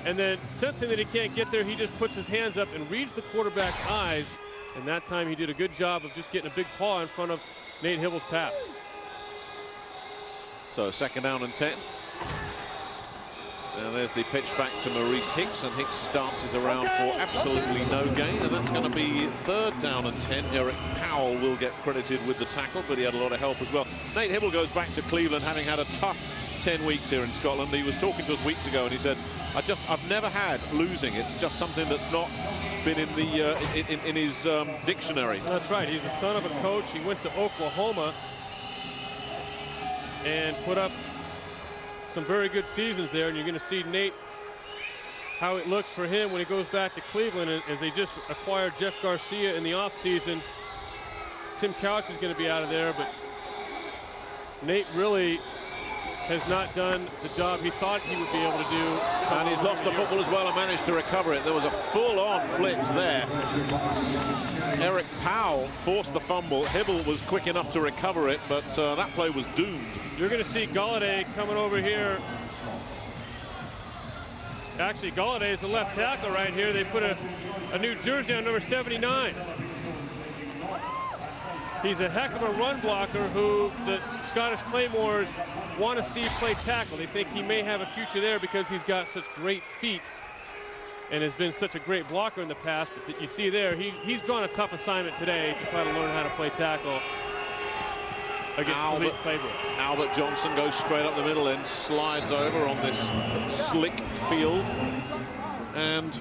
D: and then sensing that he can't get there, he just puts his hands up and reads the quarterback's eyes. And that time he did a good job of just getting a big paw in front of Nate Hibble's pass.
A: So 2nd down and 10. Now there's the pitch back to Maurice Hicks, and Hicks dances around for absolutely no gain, and that's going to be 3rd down and 10. Eric Powell will get credited with the tackle, but he had a lot of help as well. Nate Hibble goes back to Cleveland, having had a tough 10 weeks here in Scotland. He was talking to us weeks ago, and he said, I've never had losing. It's just something that's not been in the in his dictionary.
D: That's right. He's the son of a coach. He went to Oklahoma and put up some very good seasons there, and you're going to see Nate, how it looks for him when he goes back to Cleveland, as they just acquired Jeff Garcia in the offseason. Tim Couch is going to be out of there, but Nate really has not done the job he thought he would be able to do.
A: And he's lost the football as well and managed to recover it. There was a full-on blitz there. Eric Powell forced the fumble. Hibble was quick enough to recover it, but that play was doomed.
D: You're going to see Galladay coming over here. Actually, Galladay is the left tackle right here. They put a new jersey on number 79. He's a heck of a run blocker who the Scottish Claymores want to see play tackle. They think he may have a future there because he's got such great feet and has been such a great blocker in the past. But you see there, he's drawn a tough assignment today to try to learn how to play tackle against elite Claymores.
A: Albert Johnson goes straight up the middle and slides over on this slick field. And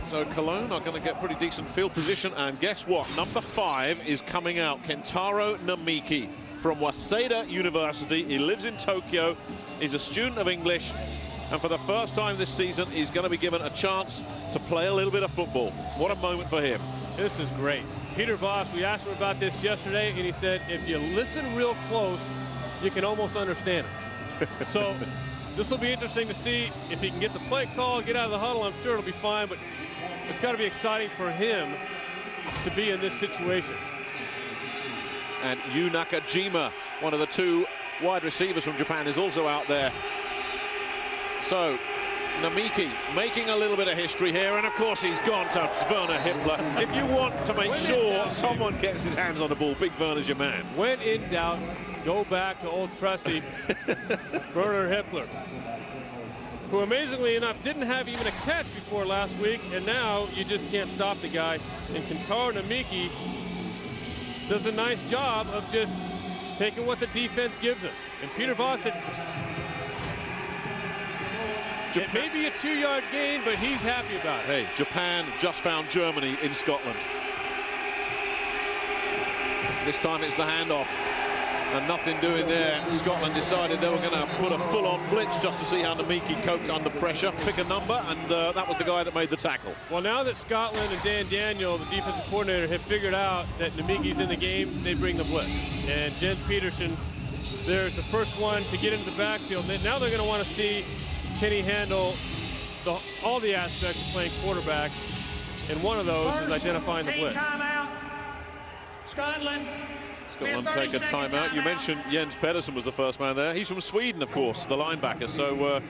A: so Cologne are going to get pretty decent field position, and guess what? Number 5 is coming out, Kentaro Namiki from Waseda University. He lives in Tokyo. He's a student of English, and for the first time this season, he's going to be given a chance to play a little bit of football. What a moment for him.
D: This is great. Peter Voss, we asked him about this yesterday, and he said, if you listen real close, you can almost understand it. So this will be interesting to see if he can get the play call, get out of the huddle. I'm sure it'll be fine, but it's got to be exciting for him to be in this situation.
A: And Yu Nakajima, one of the 2 wide receivers from Japan, is also out there. So Namiki making a little bit of history here, and of course he's gone to Werner Hippler. If you want to make sure someone gets his hands on the ball, Big Werner's your man.
D: When in doubt, go back to old trusty Werner Hippler, who amazingly enough didn't have even a catch before last week, and now you just can't stop the guy. And Kentaro Namiki does a nice job of just taking what the defense gives him. And Peter Voss said, it may be a 2-yard gain, but he's happy about it.
A: Hey, Japan just found Germany in Scotland. This time it's the handoff. And nothing doing there. Scotland decided they were going to put a full-on blitz just to see how Namiki coped under pressure. Pick a number, and that was the guy that made the tackle.
D: Well, now that Scotland and Dan Daniel, the defensive coordinator, have figured out that Namiki's in the game, they bring the blitz. And Jens Peterson, there's the first one to get into the backfield. Now they're going to want to see, can he handle all the aspects of playing quarterback? And one of those is identifying the blitz.
C: Timeout. Scotland
A: take a timeout. You mentioned Jens Pedersen was the first man there. He's from Sweden, of course, the linebacker. So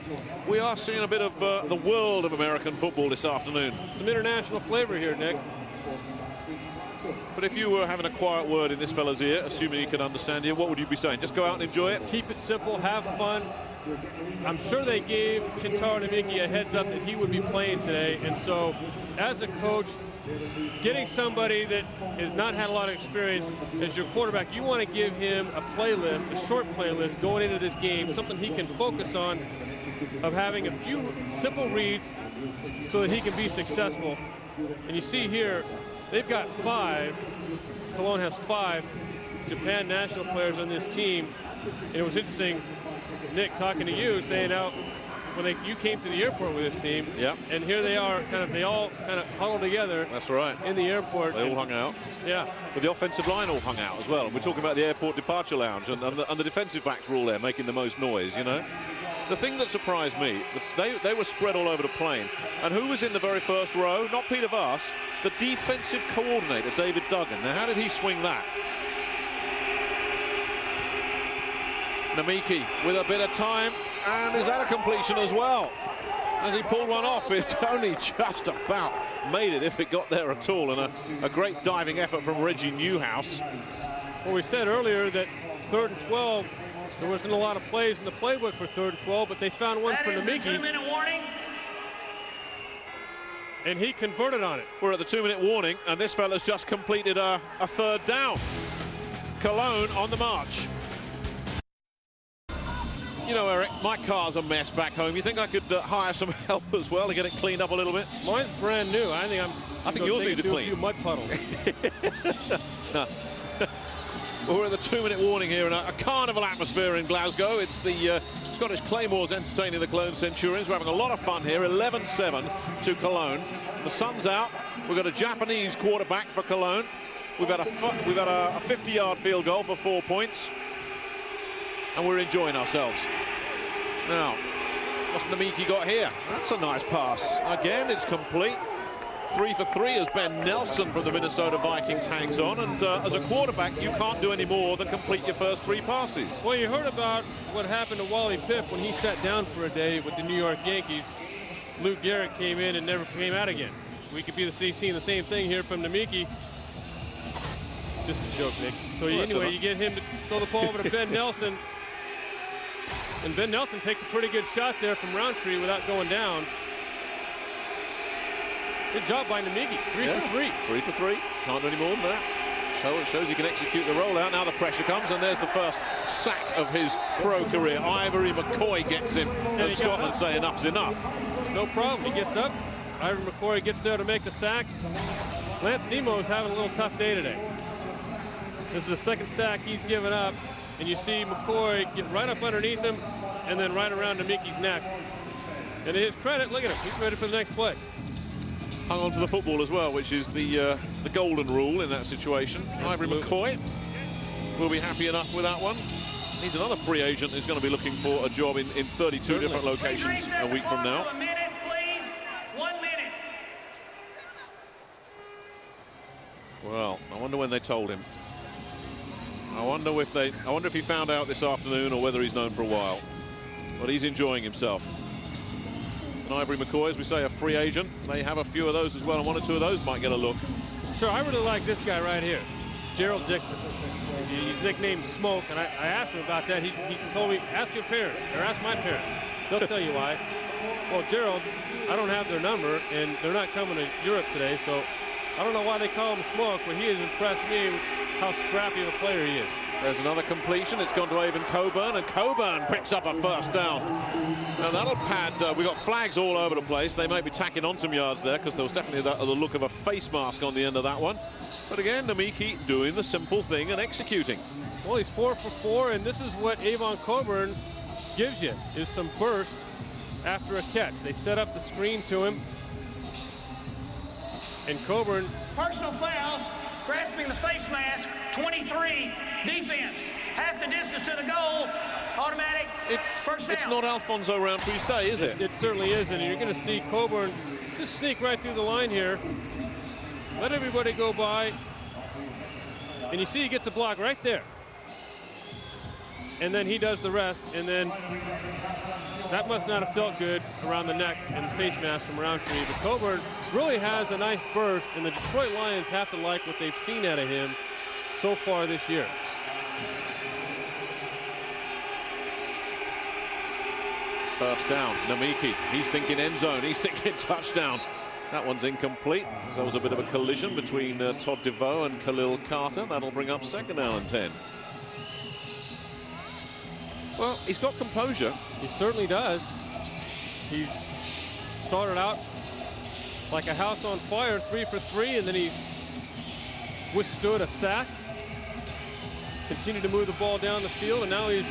A: we are seeing a bit of the world of American football this afternoon.
D: Some international flavor here, Nick.
A: But if you were having a quiet word in this fella's ear, assuming he could understand you, what would you be saying? Just go out and enjoy it?
D: Keep it simple, have fun. I'm sure they gave Kentaro Namiki a heads up that he would be playing today. And so, as a coach, getting somebody that has not had a lot of experience as your quarterback, you want to give him a playlist, a short playlist going into this game, something he can focus on, of having a few simple reads so that he can be successful. And you see here, they've got 5 Cologne has 5 Japan national players on this team. And it was interesting, Nick, talking to you, saying how when you came to the airport with this team, and here they are, they all kind of huddled together.
A: That's right.
D: In the airport.
A: They all hung out.
D: Yeah.
A: But the offensive line all hung out as well. We're talking about the airport departure lounge, and the defensive backs were all there making the most noise, you know. The thing that surprised me, they were spread all over the plane. And who was in the very first row? Not Peter Vass, the defensive coordinator, David Duggan. Now, how did he swing that? Namiki with a bit of time, and is that a completion as well? As he pulled one off, it's only just about made it, if it got there at all, and a great diving effort from Reggie Newhouse.
D: Well, we said earlier that 3rd and 12, there wasn't a lot of plays in the playbook for 3rd and 12, but they found one for Namiki.
C: That is a 2-minute warning.
D: And he converted on it.
A: We're at the 2-minute warning, and this fella's just completed a 3rd down. Cologne on the march. You know, Eric, my car's a mess back home. You think I could hire some help as well to get it cleaned up a little bit?
D: Mine's brand new. I think
A: yours needs a clean.
D: A few mud puddles.
A: No. Well, we're at the 2-minute warning here in a carnival atmosphere in Glasgow. It's the Scottish Claymores entertaining the Cologne Centurions. We're having a lot of fun here. 11-7 to Cologne. The sun's out. We've got a Japanese quarterback for Cologne. We've got a 50-yard field goal for 4 points. And we're enjoying ourselves. Now, what's Namiki got here? That's a nice pass. Again, it's complete. 3 for 3 as Ben Nelson from the Minnesota Vikings hangs on. And as a quarterback, you can't do any more than complete your first 3 passes.
D: Well, you heard about what happened to Wally Pipp when he sat down for a day with the New York Yankees. Lou Gehrig came in and never came out again. We could be seeing the same thing here from Namiki. Just a joke, Nick. So anyway, you get him to throw the ball over to Ben Nelson. And Ben Nelson takes a pretty good shot there from Roundtree without going down. Good job by Namiki. 3 for 3.
A: 3 for 3. Can't do any more than that. Shows he can execute the rollout. Now the pressure comes, and there's the first sack of his pro career. Ivory McCoy gets him, and Scotland say enough's enough.
D: No problem. He gets up. Ivory McCoy gets there to make the sack. Lance Nemo's having a little tough day today. This is the 2nd sack he's given up. And you see McCoy get right up underneath him and then right around Namiki's neck. And to his credit, look at him. He's ready for the next play.
A: Hung on to the football as well, which is the golden rule in that situation. Absolutely. Ivory McCoy will be happy enough with that one. He's another free agent who's going to be looking for a job in 32 different locations a week from now.
C: A minute, please. 1 minute.
A: Well, I wonder when they told him. I wonder if he found out this afternoon or whether he's known for a while. But he's enjoying himself. And Ivory McCoy, as we say, a free agent. They have a few of those as well, and 1 or 2 of those might get a look.
D: Sure, I really like this guy right here, Gerald Dixon. He's nicknamed Smoke, and I asked him about that. He told me, ask your parents, or ask my parents. They'll tell you why. Well, Gerald, I don't have their number, and they're not coming to Europe today, so I don't know why they call him Smoke, but he has impressed me with how scrappy of a player he is.
A: There's another completion. It's gone to Avon Coburn, and Coburn picks up a 1st down. And that'll pad. We've got flags all over the place. They may be tacking on some yards there because there was definitely the look of a face mask on the end of that one. But again, Namiki doing the simple thing and executing.
D: Well, he's 4 for 4, and this is what Avon Coburn gives you, is some burst after a catch. They set up the screen to him, and Coburn.
C: Personal foul, grasping the face mask, 23, defense. Half the distance to the goal, automatic, first down.
A: It's not Alfonso Roundtree's day, is it?
D: It certainly isn't, and you're going to see Coburn just sneak right through the line here. Let everybody go by, and you see he gets a block right there. And then he does the rest, and then that must not have felt good around the neck and the face mask from Roundtree. But Coburn really has a nice burst, and the Detroit Lions have to like what they've seen out of him so far this year.
A: First down, Namiki. He's thinking end zone. He's thinking touchdown. That one's incomplete. There was a bit of a collision between Todd DeVoe and Khalil Carter. That'll bring up 2nd down and 10. Well, he's got composure.
D: He certainly does. He's started out like a house on fire, 3 for 3, and then he's withstood a sack, continued to move the ball down the field, and now he's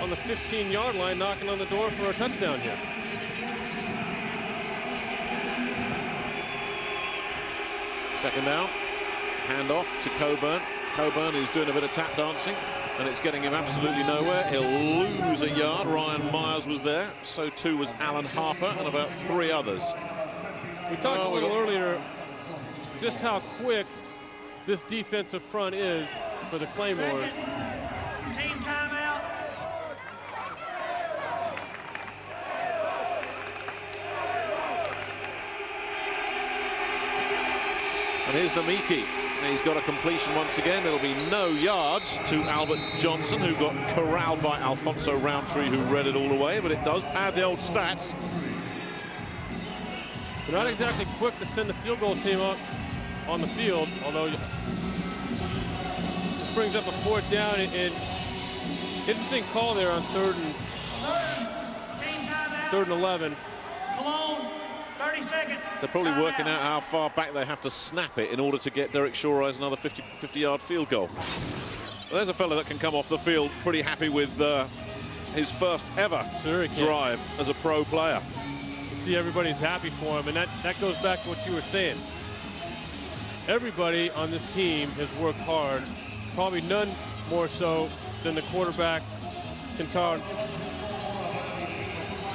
D: on the 15-yard line knocking on the door for a touchdown here.
A: Second down, handoff to Coburn. Coburn is doing a bit of tap dancing, and it's getting him absolutely nowhere. He'll lose a yard. Ryan Myers was there, so too was Alan Harper and about 3 others.
D: We talked a little earlier just how quick this defensive front is for the Claymores.
C: Team timeout.
A: And here's Namiki. He's got a completion once again. There'll be no yards to Albert Johnson, who got corralled by Alfonso Roundtree, who read it all the way, but it does pad the old stats.
D: They're not exactly quick to send the field goal team up on the field, although this brings up a 4th down, and interesting call there on 3rd and 11.
C: Cologne, 30 seconds.
A: They're probably working out how far back they have to snap it in order to get Derek Shawrise another 50-yard field goal. Well, there's a fella that can come off the field pretty happy with his first ever drive as a pro player.
D: You see everybody's happy for him, and that goes back to what you were saying. Everybody on this team has worked hard, probably none more so than the quarterback, Kentar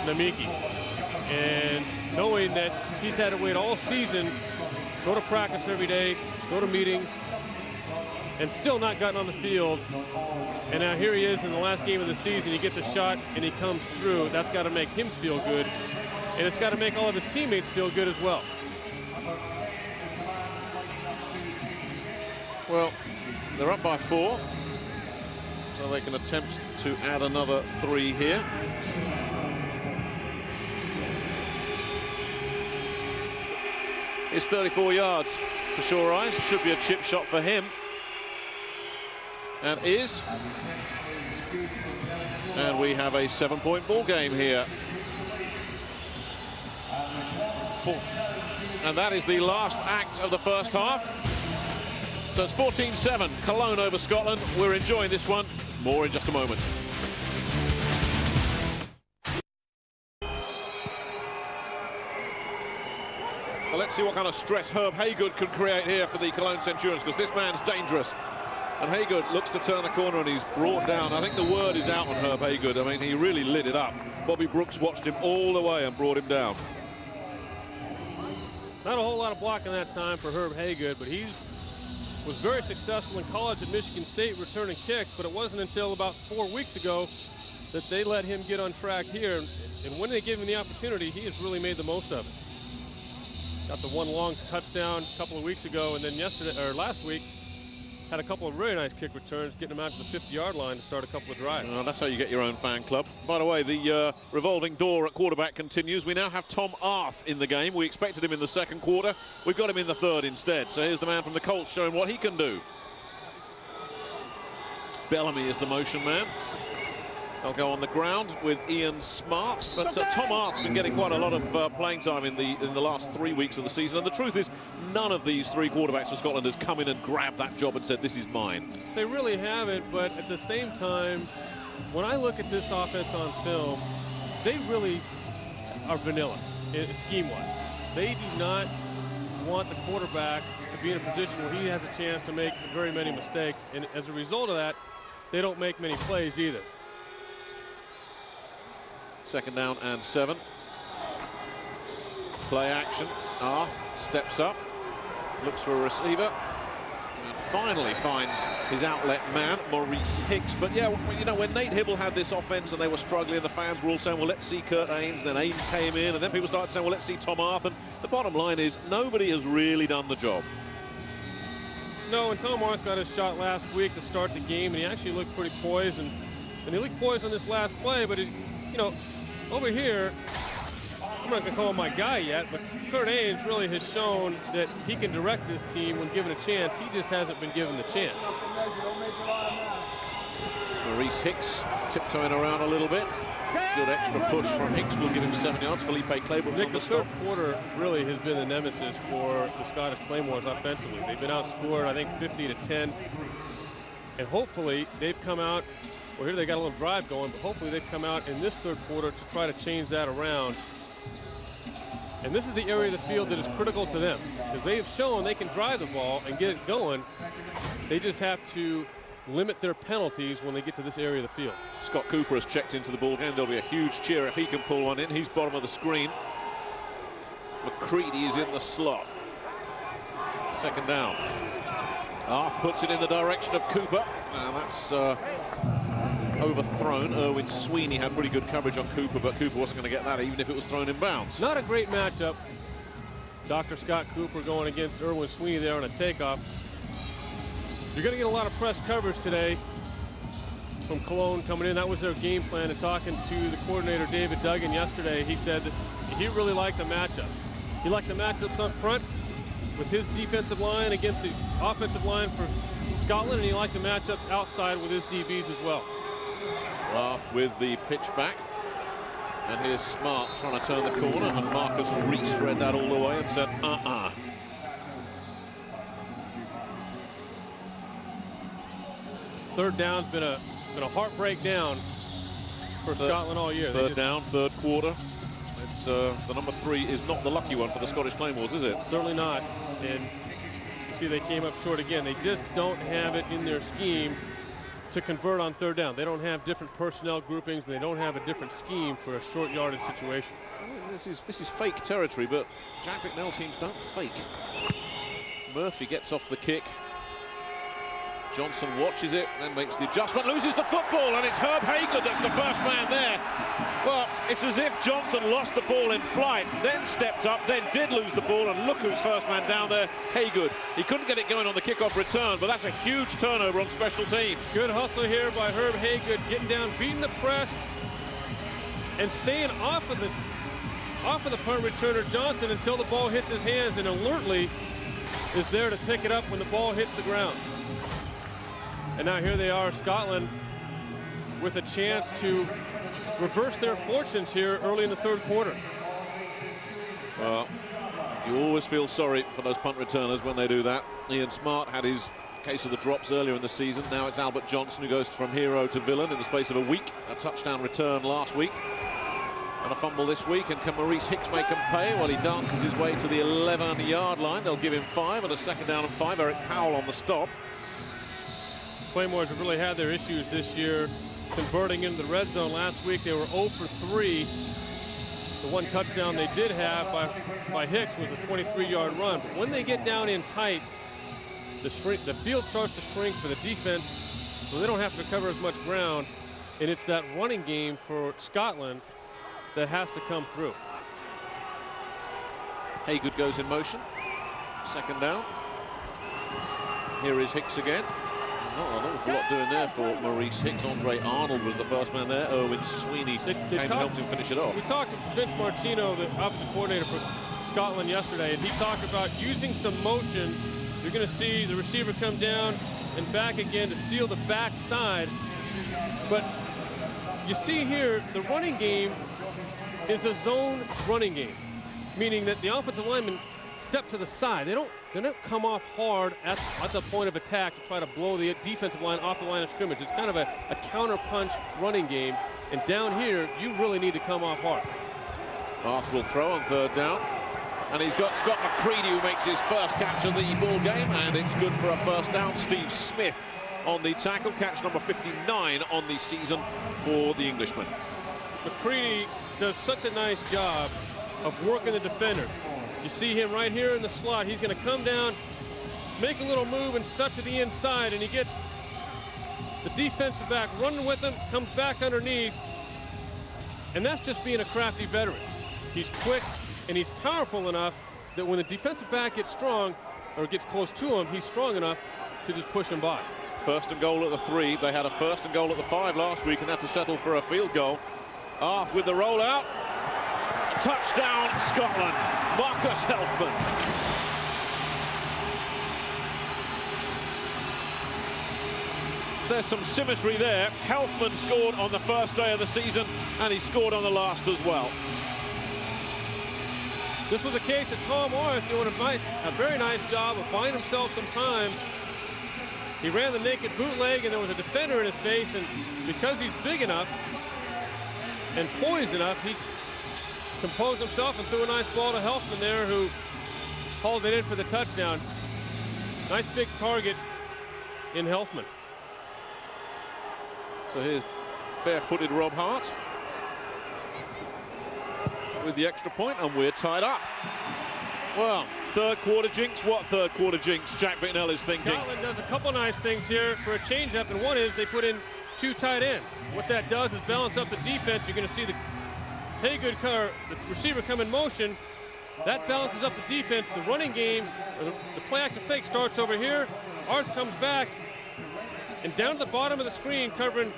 D: Namiki. And knowing that he's had to wait all season, go to practice every day, go to meetings, and still not gotten on the field. And now here he is in the last game of the season. He gets a shot and he comes through. That's got to make him feel good. And it's got to make all of his teammates feel good as well.
A: Well, they're up by 4, so they can attempt to add another 3 here. It's 34 yards for Shawrise. Should be a chip shot for him. And is. And we have a 7-point ball game here. And that is the last act of the first half. So it's 14-7, Cologne over Scotland. We're enjoying this one. More in just a moment. Well, let's see what kind of stress Herb Haygood can create here for the Cologne Centurions, because this man's dangerous. And Haygood looks to turn the corner and he's brought down. I think the word is out on Herb Haygood. I mean, he really lit it up. Bobby Brooks watched him all the way and brought him down.
D: Not a whole lot of blocking that time for Herb Haygood, but he was very successful in college at Michigan State returning kicks, but it wasn't until about 4 weeks ago that they let him get on track here. And when they gave him the opportunity, he has really made the most of it. Got the one long touchdown a couple of weeks ago, and then last week, had a couple of really nice kick returns, getting him out to the 50-yard line to start a couple of drives.
A: Well, that's how you get your own fan club. By the way, the revolving door at quarterback continues. We now have Tom Arth in the game. We expected him in the second quarter. We've got him in the third instead. So here's the man from the Colts showing what he can do. Bellamy is the motion man. They'll go on the ground with Ian Smart, but Tom Arth's been getting quite a lot of playing time in the last 3 weeks of the season, and the truth is none of these 3 quarterbacks for Scotland has come in and grabbed that job and said, this is mine.
D: They really haven't, but at the same time, when I look at this offense on film, they really are vanilla scheme-wise. They do not want the quarterback to be in a position where he has a chance to make very many mistakes, and as a result of that, they don't make many plays either.
A: Second down and 7. Play action. Arth steps up, looks for a receiver, and finally finds his outlet man, Maurice Hicks. But yeah, you know, when Nate Hibble had this offense and they were struggling, the fans were all saying, well, let's see Kurt Ains. Then Ains came in, and then people started saying, well, let's see Tom Arth. And the bottom line is nobody has really done the job.
D: No, and Tom Arth got his shot last week to start the game, and he actually looked pretty poised, and he looked poised on this last play, but you know, over here, I'm not going to call him my guy yet, but Kurt Ains really has shown that he can direct this team when given a chance. He just hasn't been given the chance.
A: Maurice Hicks tiptoeing around a little bit. Good extra push from Hicks will give him 7 yards. Felipe Claymores on the
B: third quarter really has been the nemesis for the Scottish Claymores offensively. They've been outscored, I think, 50-10. And hopefully they've come out, well, here they got a little drive going, but hopefully they've come out in this third quarter to try to change that around. And this is the area of the field that is critical to them, because they have shown they can drive the ball and get it going. They just have to limit their penalties when they get to this area of the field.
A: Scott Cooper has checked into the ball game. There'll be a huge cheer if he can pull one in. He's bottom of the screen. McCready is in the slot. Second down. Arth puts it in the direction of Cooper. Now that's overthrown. Erwin Sweeney had pretty good coverage on Cooper, but Cooper wasn't going to get that even if it was thrown in bounds.
B: Not a great matchup. Dr. Scott Cooper going against Erwin Sweeney there on a takeoff. You're going to get a lot of press coverage today from Cologne coming in. That was their game plan. And talking to the coordinator, David Duggan, yesterday, he said that he really liked the matchups. He liked the matchups up front with his defensive line against the offensive line for Scotland, and he liked the matchups outside with his DBs as well.
A: Arth with the pitch back. And here's Smart trying to turn the corner, and Marcus Rees read that all the way and said,
B: Third down's been a heartbreak down for Scotland all year.
A: Third down, third quarter. It's the number 3 is not the lucky one for the Scottish Claymores, is it?
B: Certainly not. And you see they came up short again. They just don't have it in their scheme to convert on third down. They don't have different personnel groupings, and they don't have a different scheme for a short yardage situation.
A: This is fake territory, but Jack McNell teams don't fake. Murphy gets off the kick. Johnson watches it, then makes the adjustment, loses the football, and it's Herb Haygood that's the first man there. Well, it's as if Johnson lost the ball in flight, then stepped up, then did lose the ball, and look who's first man down there, Haygood. He couldn't get it going on the kickoff return, but that's a huge turnover on special teams.
B: Good hustle here by Herb Haygood, getting down, beating the press, and staying off of the punt returner Johnson until the ball hits his hands, and alertly is there to pick it up when the ball hits the ground. And now here they are, Scotland, with a chance to reverse their fortunes here early in the third quarter.
A: Well, you always feel sorry for those punt returners when they do that. Ian Smart had his case of the drops earlier in the season. Now it's Albert Johnson who goes from hero to villain in the space of a week. A touchdown return last week and a fumble this week. And can Maurice Hicks make him pay? Well, he dances his way to the 11-yard line. They'll give him 5 and a second down and 5. Eric Powell on the stop.
B: Claymores have really had their issues this year converting into the red zone. Last week they were 0 for 3. The one touchdown they did have by Hicks was a 23-yard run. But when they get down in tight, the field starts to shrink for the defense, so they don't have to cover as much ground. And it's that running game for Scotland that has to come through.
A: Haygood goes in motion. Second down. Here is Hicks again. Not an awful lot doing there for Maurice Hicks. Andre Arnold was the first man there. Erwin Sweeney came and helped him finish it off.
B: We talked to Vince Martino, the offensive coordinator for Scotland yesterday, and he talked about using some motion. You're going to see the receiver come down and back again to seal the backside. But you see here, the running game is a zone running game, meaning that the offensive linemen step to the side. They don't come off hard at the point of attack to try to blow the defensive line off the line of scrimmage. It's kind of a counter-punch running game. And down here, you really need to come off hard.
A: Arthur will throw on third down. And he's got Scott McCready who makes his first catch of the ball game. And it's good for a first down. Steve Smith on the tackle. Catch number 59 on the season for the Englishman.
B: McCready does such a nice job of working the defender. You see him right here in the slot. He's going to come down, make a little move, and step to the inside, and he gets the defensive back running with him, comes back underneath, and that's just being a crafty veteran. He's quick, and he's powerful enough that when the defensive back gets strong, or gets close to him, he's strong enough to just push him by.
A: First and goal at the 3. They had a first and goal at the 5 last week, and had to settle for a field goal. Arth with the rollout. Touchdown, Scotland. Marcus Helfman. there's some symmetry there. Helfman scored on the first day of the season, and he scored on the last as well.
B: This was a case of Tom Orth doing a very nice job of buying himself some time. He ran the naked bootleg, and there was a defender in his face, and because he's big enough and poised enough, he composed himself and threw a nice ball to Helfman there, who hauled it in for the touchdown. Nice big target in Helfman.
A: So here's barefooted Rob Hart with the extra point, and we're tied up. Well, third quarter jinx. What third quarter jinx? Jack Bicknell is thinking.
B: Scotland does a couple nice things here for a change-up, and one is they put in 2 tight ends. What that does is balance up the defense. You're going to see the the receiver come in motion. That balances up the defense. The running game, the play action fake starts over here. Arth comes back, and down to the bottom of the screen, covering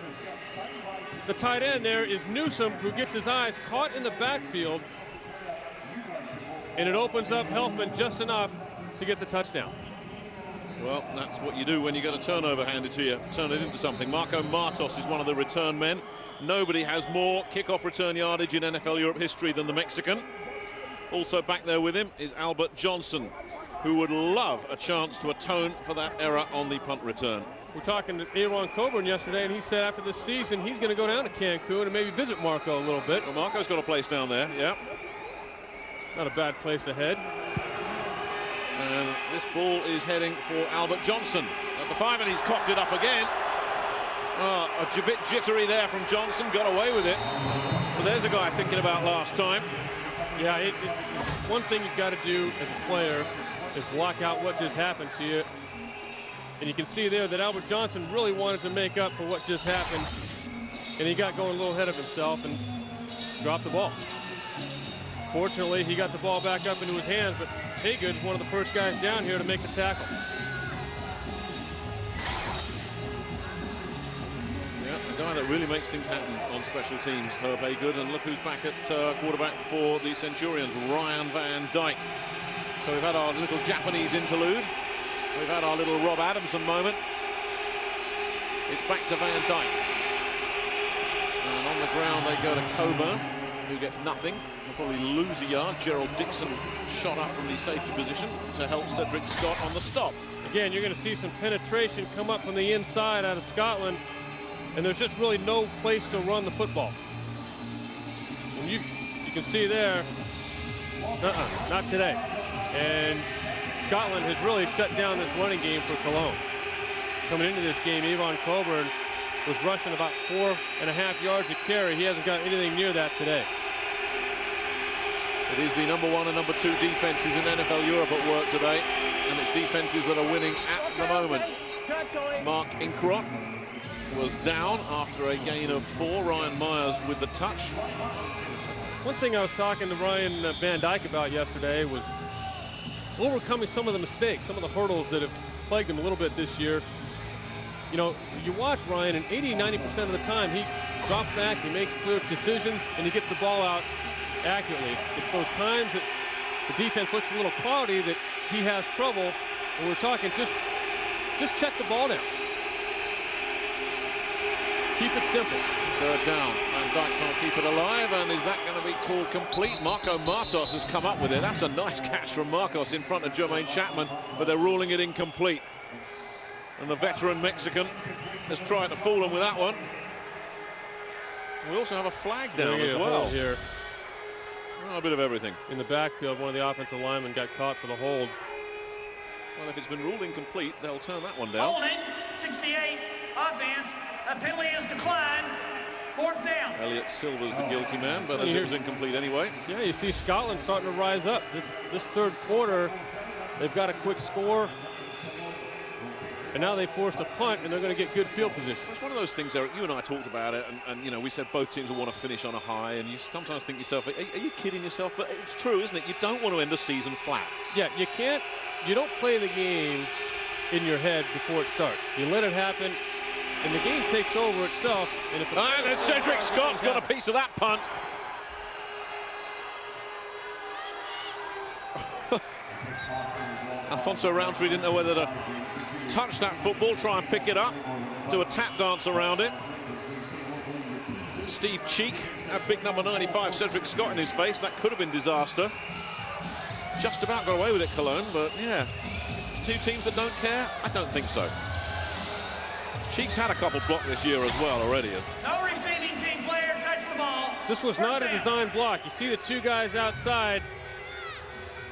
B: the tight end there, is Newsome, who gets his eyes caught in the backfield, and it opens up Helfman just enough to get the touchdown.
A: Well, that's what you do when you get a turnover handed to you. Turn it into something. Marco Martos is one of the return men. Nobody has more kickoff return yardage in NFL Europe history than the Mexican. Also back there with him is Albert Johnson, who would love a chance to atone for that error on the punt return.
B: We're talking to Aaron Coburn yesterday, and he said after this season he's going to go down to Cancun and maybe visit Marco a little bit.
A: Well, Marco's got a place down there, yeah.
B: Not a bad place to head.
A: And this ball is heading for Albert Johnson at the 5, and he's coughed it up again. Oh, a bit jittery there from Johnson, got away with it. But there's a guy thinking about last time.
B: Yeah, it's one thing you've got to do as a player is block out what just happened to you. And you can see there that Albert Johnson really wanted to make up for what just happened. And he got going a little ahead of himself and dropped the ball. Fortunately, he got the ball back up into his hands, but Haygood is one of the first guys down here to make the tackle.
A: Yeah, the guy that really makes things happen on special teams, Herb Haygood. And look who's back at quarterback for the Centurions, Ryan Van Dyke. So we've had our little Japanese interlude. We've had our little Rob Adamson moment. It's back to Van Dyke. And on the ground they go to Coburn, who gets nothing. He'll probably lose a yard. Gerald Dixon shot up from the safety position to help Cedric Scott on the stop.
B: Again, you're going to see some penetration come up from the inside out of Scotland, and there's just really no place to run the football. And you can see there, not today. And Scotland has really shut down this running game for Cologne. Coming into this game, Yvonne Coburn was rushing about 4.5 yards a carry. He hasn't got anything near that today.
A: It is the #1 and #2 defenses in NFL Europe at work today, and it's defenses that are winning at the moment. Mark Inkrot was down after a gain of 4. Ryan Myers with the touch.
B: One thing I was talking to Ryan Van Dyke about yesterday was overcoming some of the mistakes, some of the hurdles that have plagued him a little bit this year. You know, you watch Ryan, and 80–90% of the time he drops back, he makes clear decisions, and he gets the ball out accurately. It's those times that the defense looks a little cloudy that he has trouble, and we're talking just check the ball down. Keep it simple.
A: Third down. Van Dyke trying to keep it alive, and is that going to be called complete? Marco Martos has come up with it. That's a nice catch from Marcos in front of Jermaine Chapman, but they're ruling it incomplete. And the veteran Mexican has tried to fool him with that one. We also have a flag down as well.
B: Here.
A: Oh, a bit of everything.
B: In the backfield, one of the offensive linemen got caught for the hold.
A: Well, if it's been ruled incomplete, they'll turn that one down.
C: Holding, 68, offense. A penalty is declined. 4th down.
A: Elliot Silver's the guilty man, but as it was incomplete anyway.
B: Yeah, you see Scotland starting to rise up. This third quarter, they've got a quick score. And now they forced a punt, and they're going to get good field position.
A: It's one of those things, Eric, you and I talked about it, and you know, we said both teams will want to finish on a high, and you sometimes think to yourself, are you kidding yourself? But it's true, isn't it? You don't want to end a season flat.
B: Yeah, you don't play the game in your head before it starts. You let it happen, and the game takes over itself. And
A: Cedric Scott's got a piece of that punt. Alfonso Roundtree didn't know whether to touch that football, try and pick it up, do a tap dance around it. Steve Cheek had big number 95, Cedric Scott, in his face. That could have been disaster. Just about got away with it, Cologne, but yeah. Two teams that don't care? I don't think so. Cheek's had a couple blocked this year as well already.
C: No receiving team player touched the ball.
D: This was not a design block. You see the two guys outside.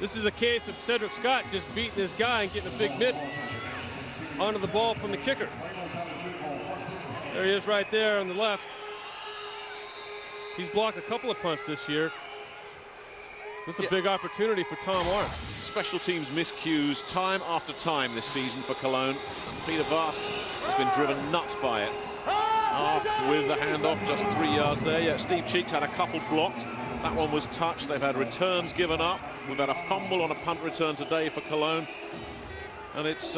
D: This is a case of Cedric Scott just beating this guy and getting a big mid onto the ball from the kicker. There he is right there on the left. He's blocked a couple of punts this year. This is a big opportunity for Tom Arndt.
A: Special teams miscues time after time this season for Cologne. And Peter Vaas has been driven nuts by it. Off with the handoff, just 3 yards there. Yeah, Steve Cheeks had a couple blocked. That one was touched. They've had returns given up. We've had a fumble on a punt return today for Cologne. And it's,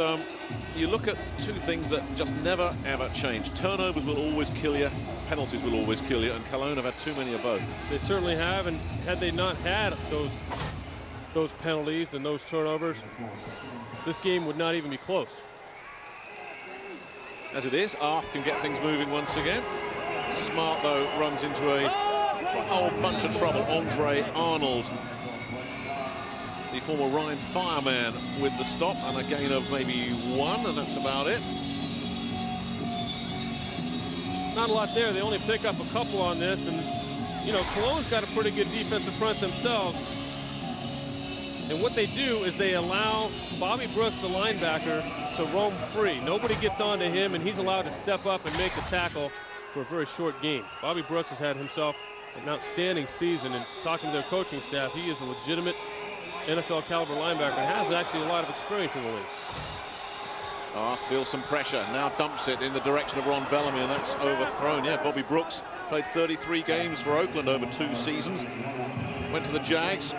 A: you look at two things that just never, ever change. Turnovers will always kill you. Penalties will always kill you. And Cologne have had too many of both.
D: They certainly have. And had they not had those penalties and those turnovers, this game would not even be close.
A: As it is, Arth can get things moving once again. Smart, though, runs into a whole bunch of trouble. Andre Arnold, the former Rhine fireman, with the stop, and a gain of maybe 1, and that's about it.
D: Not a lot there. They only pick up a couple on this, and you know, Cologne's got a pretty good defensive front themselves. And what they do is they allow Bobby Brooks, the linebacker, to roam free. Nobody gets onto him, and he's allowed to step up and make the tackle for a very short gain. Bobby Brooks has had himself an outstanding season, and talking to their coaching staff, he is a legitimate NFL caliber linebacker and has actually a lot of experience in the league.
A: Feels some pressure, now dumps it in the direction of Ron Bellamy, and that's overthrown. Yeah, Bobby Brooks played 33 games for Oakland over 2 seasons. Went to the Jags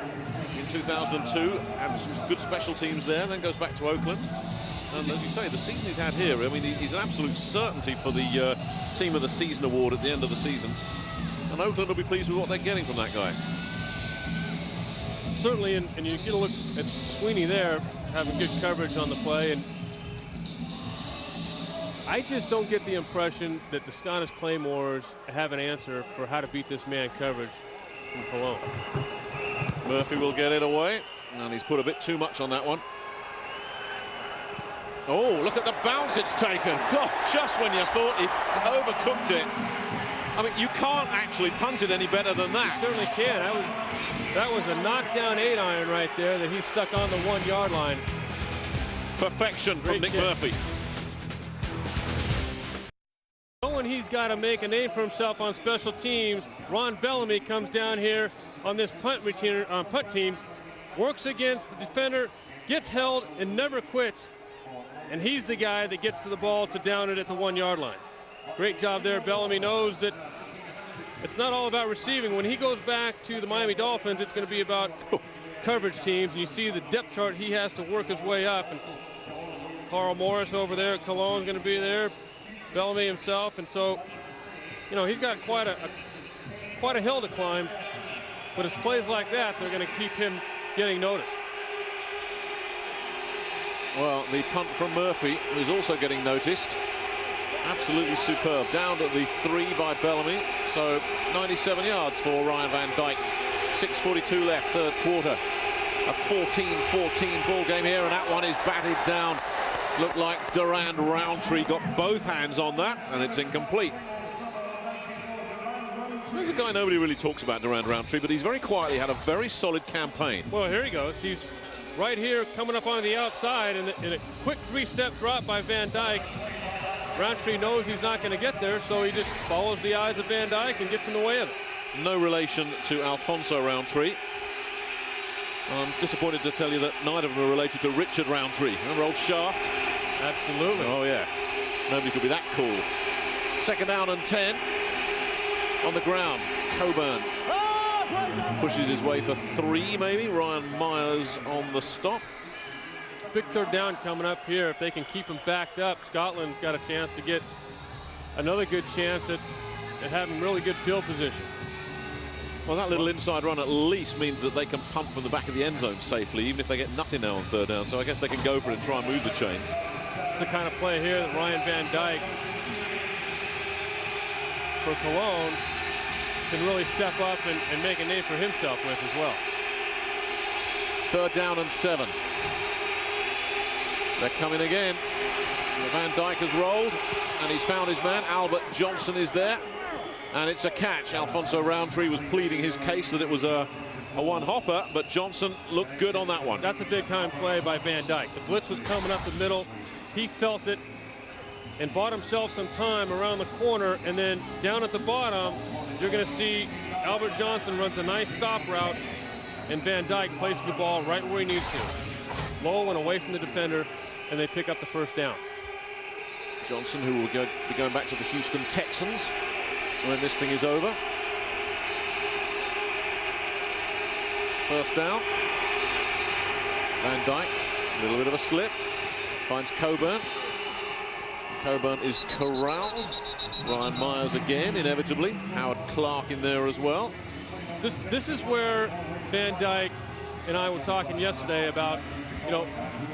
A: in 2002, had some good special teams there, then goes back to Oakland. And as you say, the season he's had here, I mean, he's an absolute certainty for the Team of the Season award at the end of the season. And Oakland will be pleased with what they're getting from that guy.
D: Certainly, and you get a look at Sweeney there, having good coverage on the play. And I just don't get the impression that the Scottish Claymores have an answer for how to beat this man coverage from Cologne.
A: Murphy will get it away, and he's put a bit too much on that one. Oh, look at the bounce it's taken. God, just when you thought he overcooked it. I mean, you can't actually punt it any better than that.
D: You certainly can. That was a knockdown 8-iron right there that he stuck on the 1-yard line.
A: Perfection from Nick Murphy.
D: Knowing he's got to make a name for himself on special teams, Ron Bellamy comes down here on this punt team, works against the defender, gets held, and never quits. And he's the guy that gets to the ball to down it at the 1-yard line. Great job there. Bellamy knows that it's not all about receiving. When he goes back to the Miami Dolphins, it's going to be about coverage teams. And you see the depth chart, he has to work his way up. And Carl Morris over there at Cologne is going to be there. Bellamy himself. And so, you know, he's got quite a hill to climb. But it's plays like that, they're going to keep him getting noticed.
A: Well, the punt from Murphy is also getting noticed. Absolutely superb. Down to the 3 by Bellamy. So 97 yards for Ryan Van Dyke. 6:42 left, third quarter. A 14-14 ball game here, and that one is batted down. Looked like Durand Roundtree got both hands on that, and it's incomplete. There's a guy nobody really talks about, Durand Roundtree, but he's very quietly had a very solid campaign.
D: Well, here he goes. He's right here coming up on the outside, and in a quick 3-step drop by Van Dyke. Roundtree knows he's not going to get there, so he just follows the eyes of Van Dyke and gets in the way of it.
A: No relation to Alfonso Roundtree. I'm disappointed to tell you that neither of them are related to Richard Roundtree. Remember old Shaft?
D: Absolutely.
A: Oh, yeah. Nobody could be that cool. 2nd down and 10. On the ground, Coburn pushes his way for 3, maybe. Ryan Myers on the stop.
D: Big 3rd down coming up here. If they can keep him backed up, Scotland's got a chance to get another good chance at having really good field position.
A: Well, that little inside run at least means that they can pump from the back of the end zone safely, even if they get nothing now on third down. So I guess they can go for it and try and move the chains.
D: It's the kind of play here that Ryan Van Dyke for Cologne can really step up and make a name for himself with as well.
A: Third down and 7. They're coming again. Van Dyke has rolled, and he's found his man. Albert Johnson is there, and it's a catch. Alfonso Roundtree was pleading his case that it was a one-hopper, but Johnson looked good on that one.
D: That's a big-time play by Van Dyke. The blitz was coming up the middle. He felt it and bought himself some time around the corner, and then down at the bottom, you're going to see Albert Johnson runs a nice stop route, and Van Dyke places the ball right where he needs to. Low and away from the defender, and they pick up the first down.
A: Johnson, who will be going back to the Houston Texans when this thing is over. First down. Van Dyke, a little bit of a slip. Finds Coburn. Coburn is corralled. Ryan Myers again, inevitably. Howard Clark in there as well.
D: This is where Van Dyke and I were talking yesterday about, you know,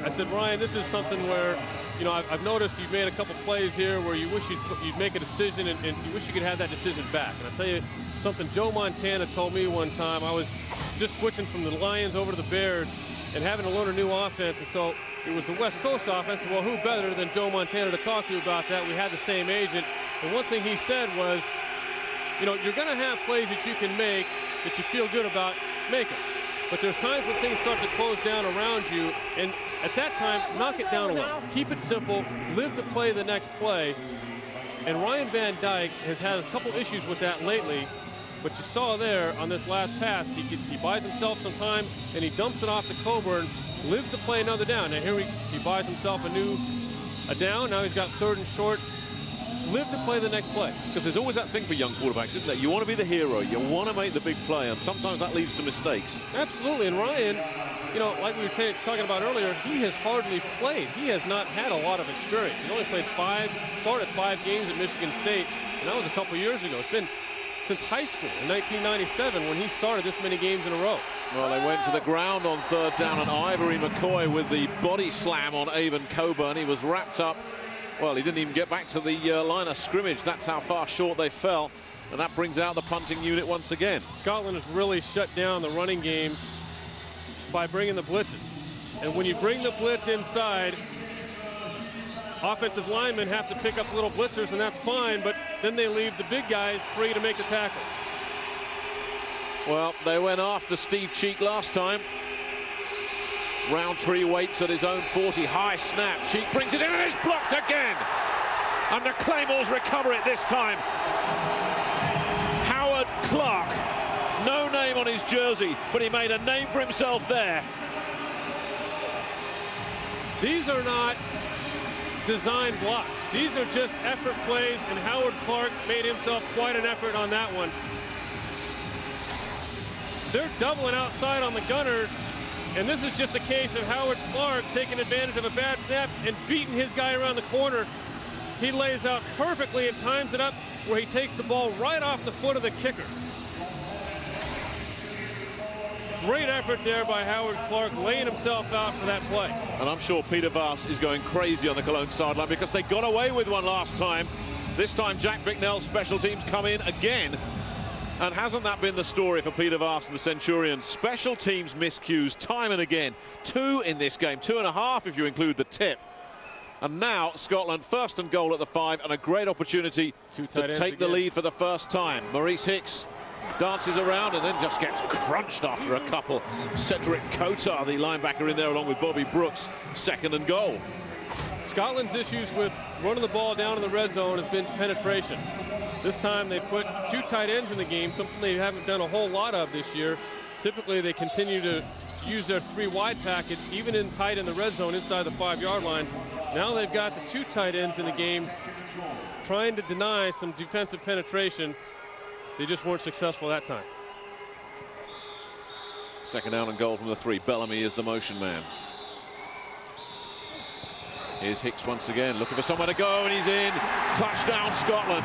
D: I said, Ryan, this is something where, you know, I've noticed you've made a couple plays here where you wish you'd make a decision and you wish you could have that decision back. And I'll tell you something Joe Montana told me one time. I was just switching from the Lions over to the Bears and having to learn a new offense. And so it was the West Coast offense. Well, who better than Joe Montana to talk to you about that? We had the same agent. And one thing he said was, you know, you're going to have plays that you can make that you feel good about making. But there's times when things start to close down around you, and at that time, knock it down a little. Keep it simple, live to play the next play. And Ryan Van Dyke has had a couple issues with that lately, but you saw there on this last pass, he buys himself some time, and he dumps it off to Coburn, lives to play another down. Now here he buys himself a down, now he's got third and short. Live to play the next play.
A: Because there's always that thing for young quarterbacks, isn't there? You want to be the hero, you want to make the big play, and sometimes that leads to mistakes.
D: Absolutely, and Ryan, you know, like we were talking about earlier, he has hardly played. He has not had a lot of experience. He only played started 5 games at Michigan State, and that was a couple years ago. It's been since high school in 1997 when he started this many games in a row.
A: Well, they went to the ground on third down, and Ivory McCoy with the body slam on Avon Coburn. He was wrapped up. Well, he didn't even get back to the line of scrimmage. That's how far short they fell. And that brings out the punting unit once again.
D: Scotland has really shut down the running game by bringing the blitzes. And when you bring the blitz inside, offensive linemen have to pick up little blitzers, and that's fine, but then they leave the big guys free to make the tackles.
A: Well, they went after Steve Cheek last time. Roundtree waits at his own 40, high snap. Cheek brings it in and it's blocked again. And the Claymores recover it this time. Howard Clark, no name on his jersey, but he made a name for himself there.
D: These are not design blocks. These are just effort plays, and Howard Clark made himself quite an effort on that one. They're doubling outside on the Gunners. And this is just a case of Howard Clark taking advantage of a bad snap and beating his guy around the corner. He lays out perfectly and times it up where he takes the ball right off the foot of the kicker. Great effort there by Howard Clark, laying himself out for that play.
A: And I'm sure Peter Vass is going crazy on the Cologne sideline because they got away with one last time. This time Jack Bicknell's special teams come in again. And hasn't that been the story for Peter Vass and the Centurions? Special teams miscues time and again. 2 in this game, 2.5 if you include the tip. And now Scotland first and goal at the 5, and a great opportunity to take the lead for the first time. Maurice Hicks dances around and then just gets crunched after a couple. Cedric Kotar, the linebacker, in there along with Bobby Brooks. Second and goal.
D: Scotland's issues with running the ball down in the red zone has been penetration. This time they put 2 tight ends in the game, something they haven't done a whole lot of this year. Typically they continue to use their 3 wide package, even in tight in the red zone inside the 5-yard line. Now they've got the 2 tight ends in the game trying to deny some defensive penetration. They just weren't successful that time.
A: Second down and goal from the 3. Bellamy is the motion man. Here's Hicks once again, looking for somewhere to go, and he's in. Touchdown, Scotland.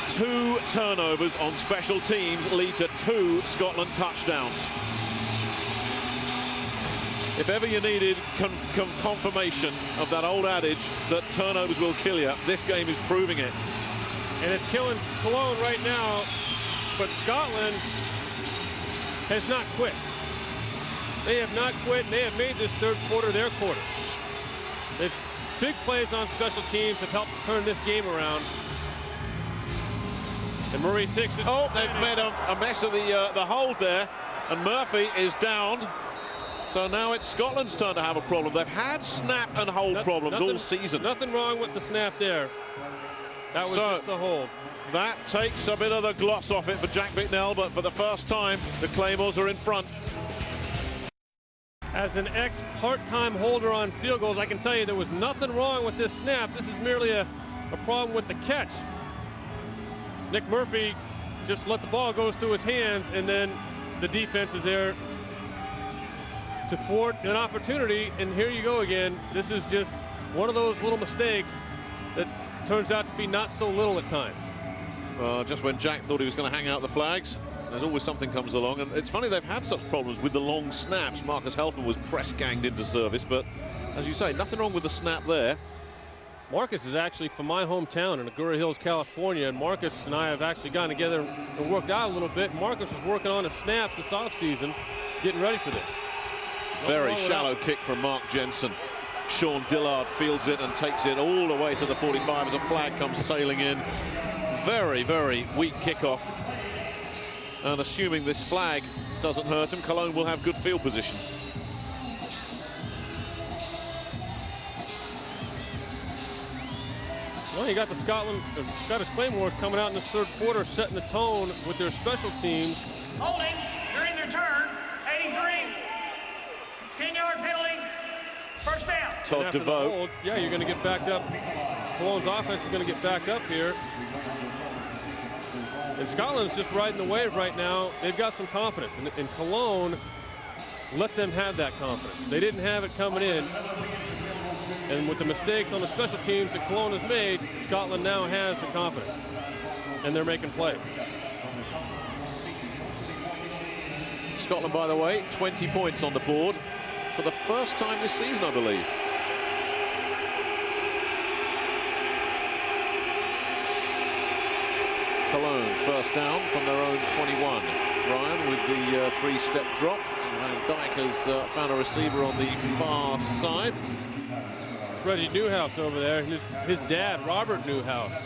A: 2 turnovers on special teams lead to 2 Scotland touchdowns. If ever you needed confirmation of that old adage that turnovers will kill you, this game is proving it.
D: And it's killing Cologne right now, but Scotland has not quit. They have not quit, and they have made this third quarter their quarter. They've big plays on special teams have helped turn this game around. And Murray 6 is...
A: Oh, they've made a mess of the hold there, and Murphy is down. So now it's Scotland's turn to have a problem. They've had snap and hold problems all season.
D: Nothing wrong with the snap there. That was just the hold.
A: That takes a bit of the gloss off it for Jack Bicknell, but for the first time, the Claymores are in front.
D: As an ex-part-time holder on field goals, I can tell you there was nothing wrong with this snap. This is merely a problem with the catch. Nick Murphy just let the ball go through his hands, and then the defense is there to thwart an opportunity, and here you go again. This is just one of those little mistakes that turns out to be not so little at times.
A: Just when Jack thought he was going to hang out the flags, there's always something comes along, and it's funny they've had such problems with the long snaps. Marcus Helfman was press-ganged into service, but as you say, nothing wrong with the snap there.
D: Marcus is actually from my hometown in Agoura Hills, California, and Marcus and I have actually gotten together and worked out a little bit. Marcus was working on his snaps this offseason, getting ready for this.
A: Very shallow kick from Mark Jensen. Sean Dillard fields it and takes it all the way to the 45 as a flag comes sailing in. Very, very weak kickoff. And assuming this flag doesn't hurt him, Cologne will have good field position.
D: Well, you got the Scottish Claymores coming out in this third quarter, setting the tone with their special teams.
C: Holding during their turn, 83. 10-yard penalty, first down.
A: Todd DeVoe.
D: Yeah, you're going to get backed up. Cologne's offense is going to get backed up here. And Scotland's just riding the wave right now. They've got some confidence. And Cologne let them have that confidence. They didn't have it coming in. And with the mistakes on the special teams that Cologne has made, Scotland now has the confidence. And they're making plays.
A: Scotland, by the way, 20 points on the board for the first time this season, I believe. Cologne first down from their own 21. Ryan with the 3-step drop. And Van Dijk has found a receiver on the far side.
D: It's Reggie Newhouse over there. His dad, Robert Newhouse.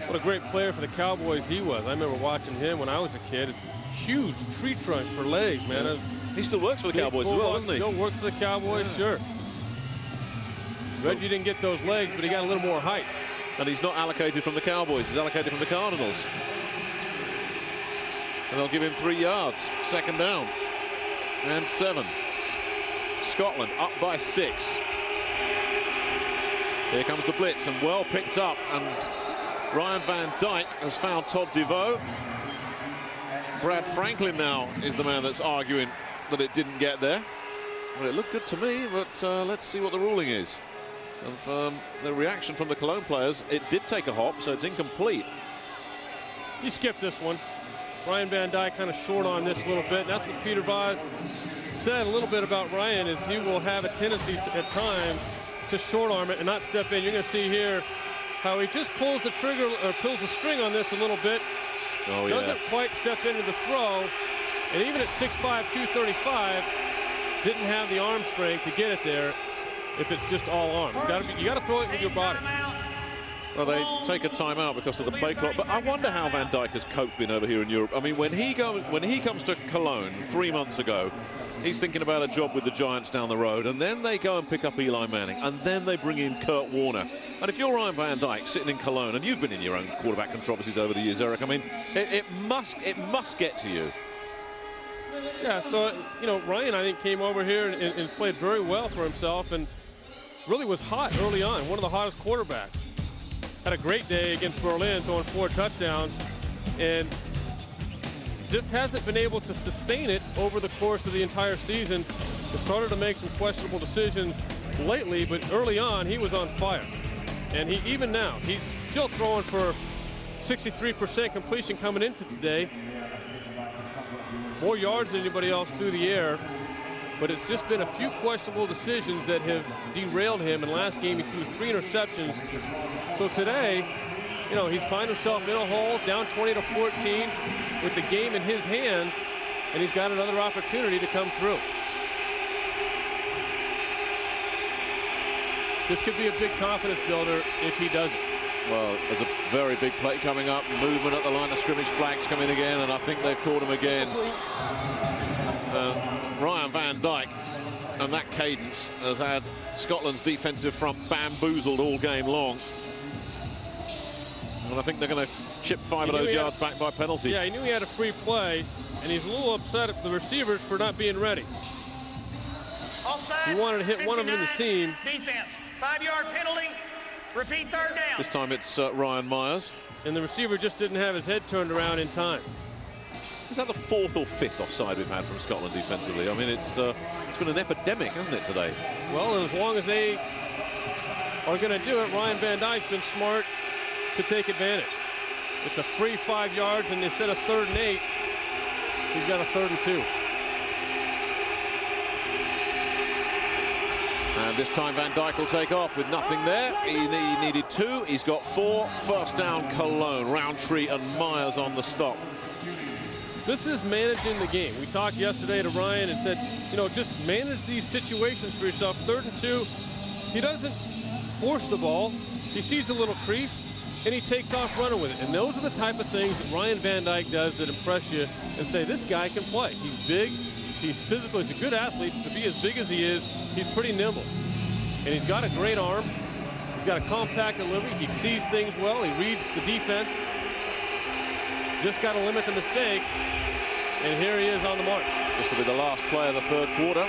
D: What a great player for the Cowboys he was. I remember watching him when I was a kid. Huge tree trunks for legs, man.
A: He still works for the Cowboys as well, doesn't he?
D: Still works for the Cowboys, sure. Reggie didn't get those legs, but he got a little more height.
A: And he's not allocated from the Cowboys, he's allocated from the Cardinals. And they'll give him 3 yards. Second down. And 7. Scotland up by 6. Here comes the blitz, and well picked up. And Ryan Van Dijk has found Todd DeVoe. Brad Franklin now is the man that's arguing that it didn't get there. Well, it looked good to me, but let's see what the ruling is. And from the reaction from the Cologne players, it did take a hop, so it's incomplete.
D: He skipped this one. Ryan Van Dijk kind of short on this a little bit. That's what Peter Bosz said a little bit about Ryan, is he will have a tendency at times to short arm it and not step in. You're going to see here how he just pulls the trigger, or pulls the string on this a little bit.
A: Oh,
D: doesn't quite step into the throw. And even at 6'5", 235, didn't have the arm strength to get it there. If it's just all arm, you got to throw it with your body.
A: Well, they take a timeout because of the play clock, but I wonder how Van Dijk has coped being over here in Europe. I mean, when he comes to Cologne 3 months ago, he's thinking about a job with the Giants down the road, and then they go and pick up Eli Manning, and then they bring in Kurt Warner. And if you're Ryan Van Dijk sitting in Cologne, and you've been in your own quarterback controversies over the years, Eric, I mean, it must get to you.
D: Yeah, so, you know, Ryan, I think, came over here and played very well for himself, and really was hot early on, one of the hottest quarterbacks. Had a great day against Berlin, throwing 4 touchdowns, and just hasn't been able to sustain it over the course of the entire season. He started to make some questionable decisions lately, but early on, he was on fire. And even now, he's still throwing for
B: 63% completion coming into today. More yards than anybody else through the air. But it's just been a few questionable decisions that have derailed him. In last game, he threw 3 interceptions. So today, you know, he's found himself in a hole, down 20-14, with the game in his hands, and he's got another opportunity to come through. This could be a big confidence builder if he does it.
A: Well, there's a very big play coming up. Movement at the line of scrimmage. Flags coming again, and I think they've caught him again. Ryan Van Dijk and that cadence has had Scotland's defensive front bamboozled all game long. And I think they're going to chip 5 of those yards back by penalty.
B: Yeah, he knew he had a free play, and he's a little upset at the receivers for not being ready.
C: Offside,
B: he wanted to hit one of them in the seam.
C: Defense, 5-yard penalty. Repeat, third down.
A: This time it's Ryan Myers.
B: And the receiver just didn't have his head turned around in time.
A: Is that the 4th or 5th offside we've had from Scotland defensively? I mean, it's been an epidemic, hasn't it, today?
B: Well, as long as they are going to do it, Ryan Van Dijk's been smart to take advantage. It's a free 5 yards, and instead of 3rd and 8, he's got a 3rd and 2.
A: And this time Van Dijk will take off with nothing there. He needed 2. He's got 4. First down, Cologne. Roundtree and Myers on the stop.
B: This is managing the game. We talked yesterday to Ryan and said, you know, just manage these situations for yourself. 3rd and 2. He doesn't force the ball. He sees a little crease, and he takes off running with it. And those are the type of things that Ryan Van Dijk does that impress you and say, this guy can play. He's big. He's physical. He's a good athlete. To be as big as he is, he's pretty nimble. And he's got a great arm. He's got a compact delivery. He sees things well. He reads the defense. Just got to limit the mistakes. And here he is on the march.
A: This will be the last play of the 3rd quarter.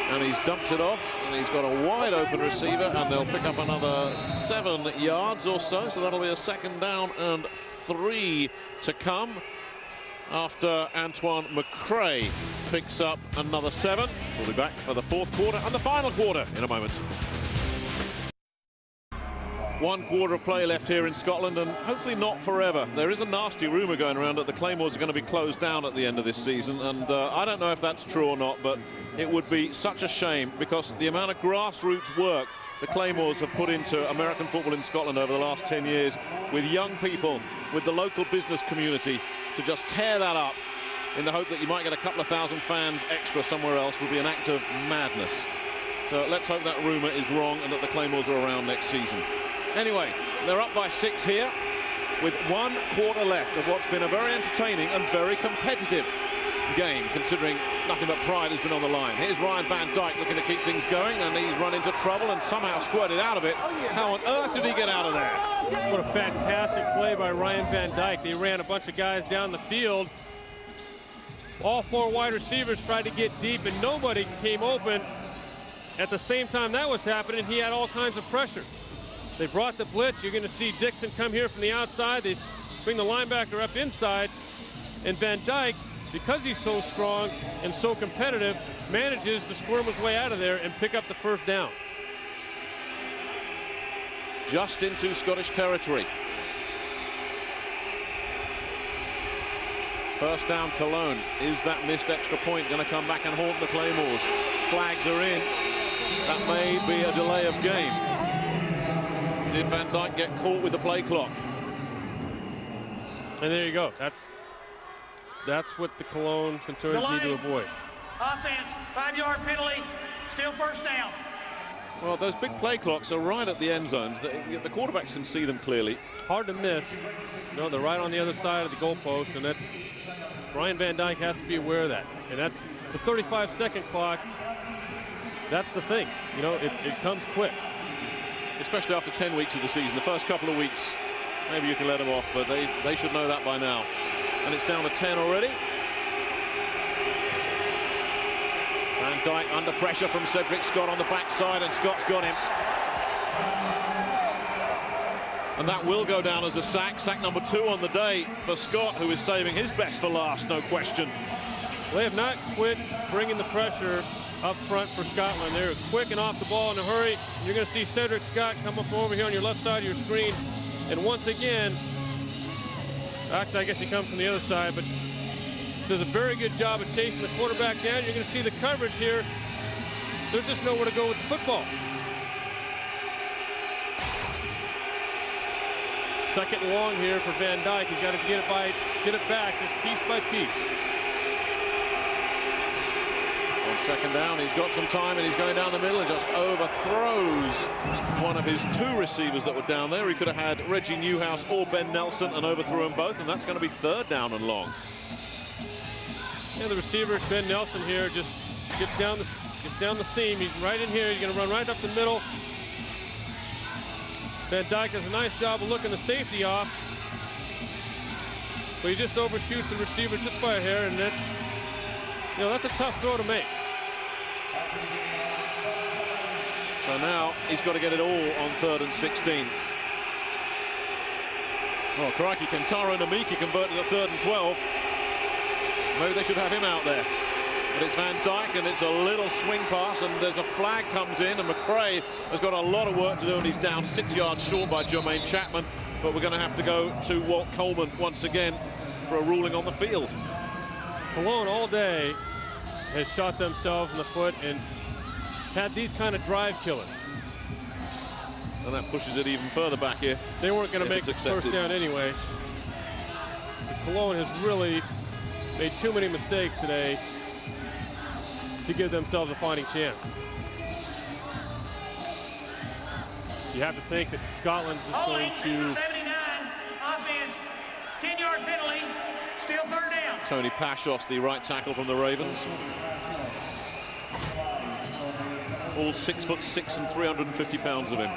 A: And he's dumped it off. And he's got a wide open receiver. And they'll pick up another 7 yards or so. So that'll be a 2nd down and 3 to come. After Antoine McCray picks up another 7. We'll be back for the 4th quarter and the final quarter in a moment. 1 quarter of play left here in Scotland, and hopefully not forever. There is a nasty rumour going around that the Claymores are going to be closed down at the end of this season, and I don't know if that's true or not, but it would be such a shame, because the amount of grassroots work the Claymores have put into American football in Scotland over the last 10 years, with young people, with the local business community, to just tear that up in the hope that you might get a couple of thousand fans extra somewhere else would be an act of madness. So let's hope that rumour is wrong and that the Claymores are around next season. Anyway, they're up by 6 here with 1 quarter left of what's been a very entertaining and very competitive game, considering nothing but pride has been on the line. Here's Ryan Van Dijk looking to keep things going, and he's run into trouble and somehow squirted out of it. How on earth did he get out of there?
B: What a fantastic play by Ryan Van Dijk. They ran a bunch of guys down the field. All 4 wide receivers tried to get deep, and nobody came open. At the same time that was happening, he had all kinds of pressure. They brought the blitz. You're going to see Dixon come here from the outside. They bring the linebacker up inside, and Van Dijk, because he's so strong and so competitive, manages to squirm his way out of there and pick up the 1st down.
A: Just into Scottish territory. First down, Cologne. Is that missed extra point going to come back and haunt the Claymores? Flags are in. That may be a delay of game. Did Van Dijk get caught with the play clock?
B: And there you go. That's what the Cologne Centurions need to avoid.
C: Offense, 5-yard penalty, still 1st down.
A: Well, those big play clocks are right at the end zones. The quarterbacks can see them clearly.
B: Hard to miss. No, they're right on the other side of the goalpost, and that's Ryan Van Dijk has to be aware of that. And that's the 35-second clock. That's the thing. You know, it comes quick.
A: Especially after 10 weeks of the season. The first couple of weeks, maybe you can let them off, but they should know that by now. And it's down to 10 already. Van Dijk under pressure from Cedric Scott on the backside, and Scott's got him. And that will go down as a sack. Sack number 2 on the day for Scott, who is saving his best for last, no question.
B: They have not quit bringing the pressure up front for Scotland. They're quick and off the ball in a hurry. You're going to see Cedric Scott come up over here on your left side of your screen.
D: And once again, actually, I guess he comes from the other side, but does a very good job of chasing the quarterback down. You're going to see the coverage here. There's just nowhere to go with the football. Second and long here for Van Dyke. He's got to get it back just piece by piece.
A: On second down, he's got some time and he's going down the middle and just overthrows one of his two receivers that were down there. He could have had Reggie Newhouse or Ben Nelson and overthrew them both, and that's going to be third down and long.
D: Yeah, the receiver, Ben Nelson here, just gets down the seam. He's right in here. He's going to run right up the middle. Van Dyke does a nice job of looking the safety off, but he just overshoots the receiver just by a hair, and that's, you know, that's a tough throw to make.
A: So now he's got to get it all on 3rd and 16. Oh, crikey, can Taro Namiki convert it at 3rd and 12? Maybe they should have him out there. But it's Van Dyke, and it's a little swing pass, and there's a flag comes in, and McRae has got a lot of work to do, and he's down 6 yards short by Jermaine Chapman. But we're going to have to go to Walt Coleman once again for a ruling on the field.
D: Cologne all day has shot themselves in the foot and had these kind of drive killers.
A: And that pushes it even further back if
D: they weren't going to make the first down anyway. But Cologne has really made too many mistakes today to give themselves a fighting chance. You have to think that Scotland is going to...
C: 79, offense, 10-yard penalty, still third down.
A: Tony Pashos, the right tackle from the Ravens. All 6'6" and 350 pounds of him.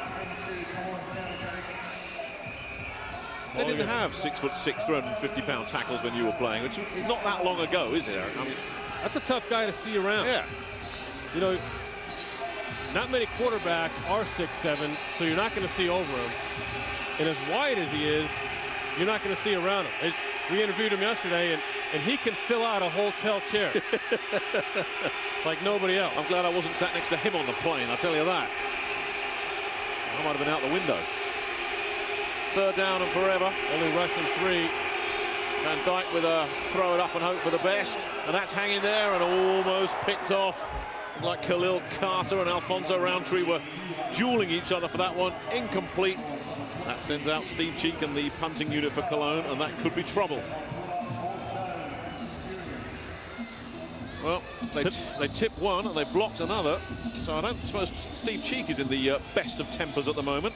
A: They didn't have 6'6", 350-pound tackles when you were playing, which is not that long ago, is it? I mean,
D: that's a tough guy to see around.
A: Yeah.
D: You know, not many quarterbacks are 6'7", so you're not going to see over him. And as wide as he is, you're not going to see around him. We interviewed him yesterday, and he can fill out a hotel chair like nobody else.
A: I'm glad I wasn't sat next to him on the plane, I'll tell you that. I might have been out the window. Third down and forever.
D: Only rushing 3.
A: Van Dyke with a throw it up and hope for the best. And that's hanging there and almost picked off. Like Khalil Carter and Alfonso Roundtree were dueling each other for that one. Incomplete. That sends out Steve Cheek and the punting unit for Cologne, and that could be trouble. Well, they tip one and they blocked another. So I don't suppose Steve Cheek is in the best of tempers at the moment.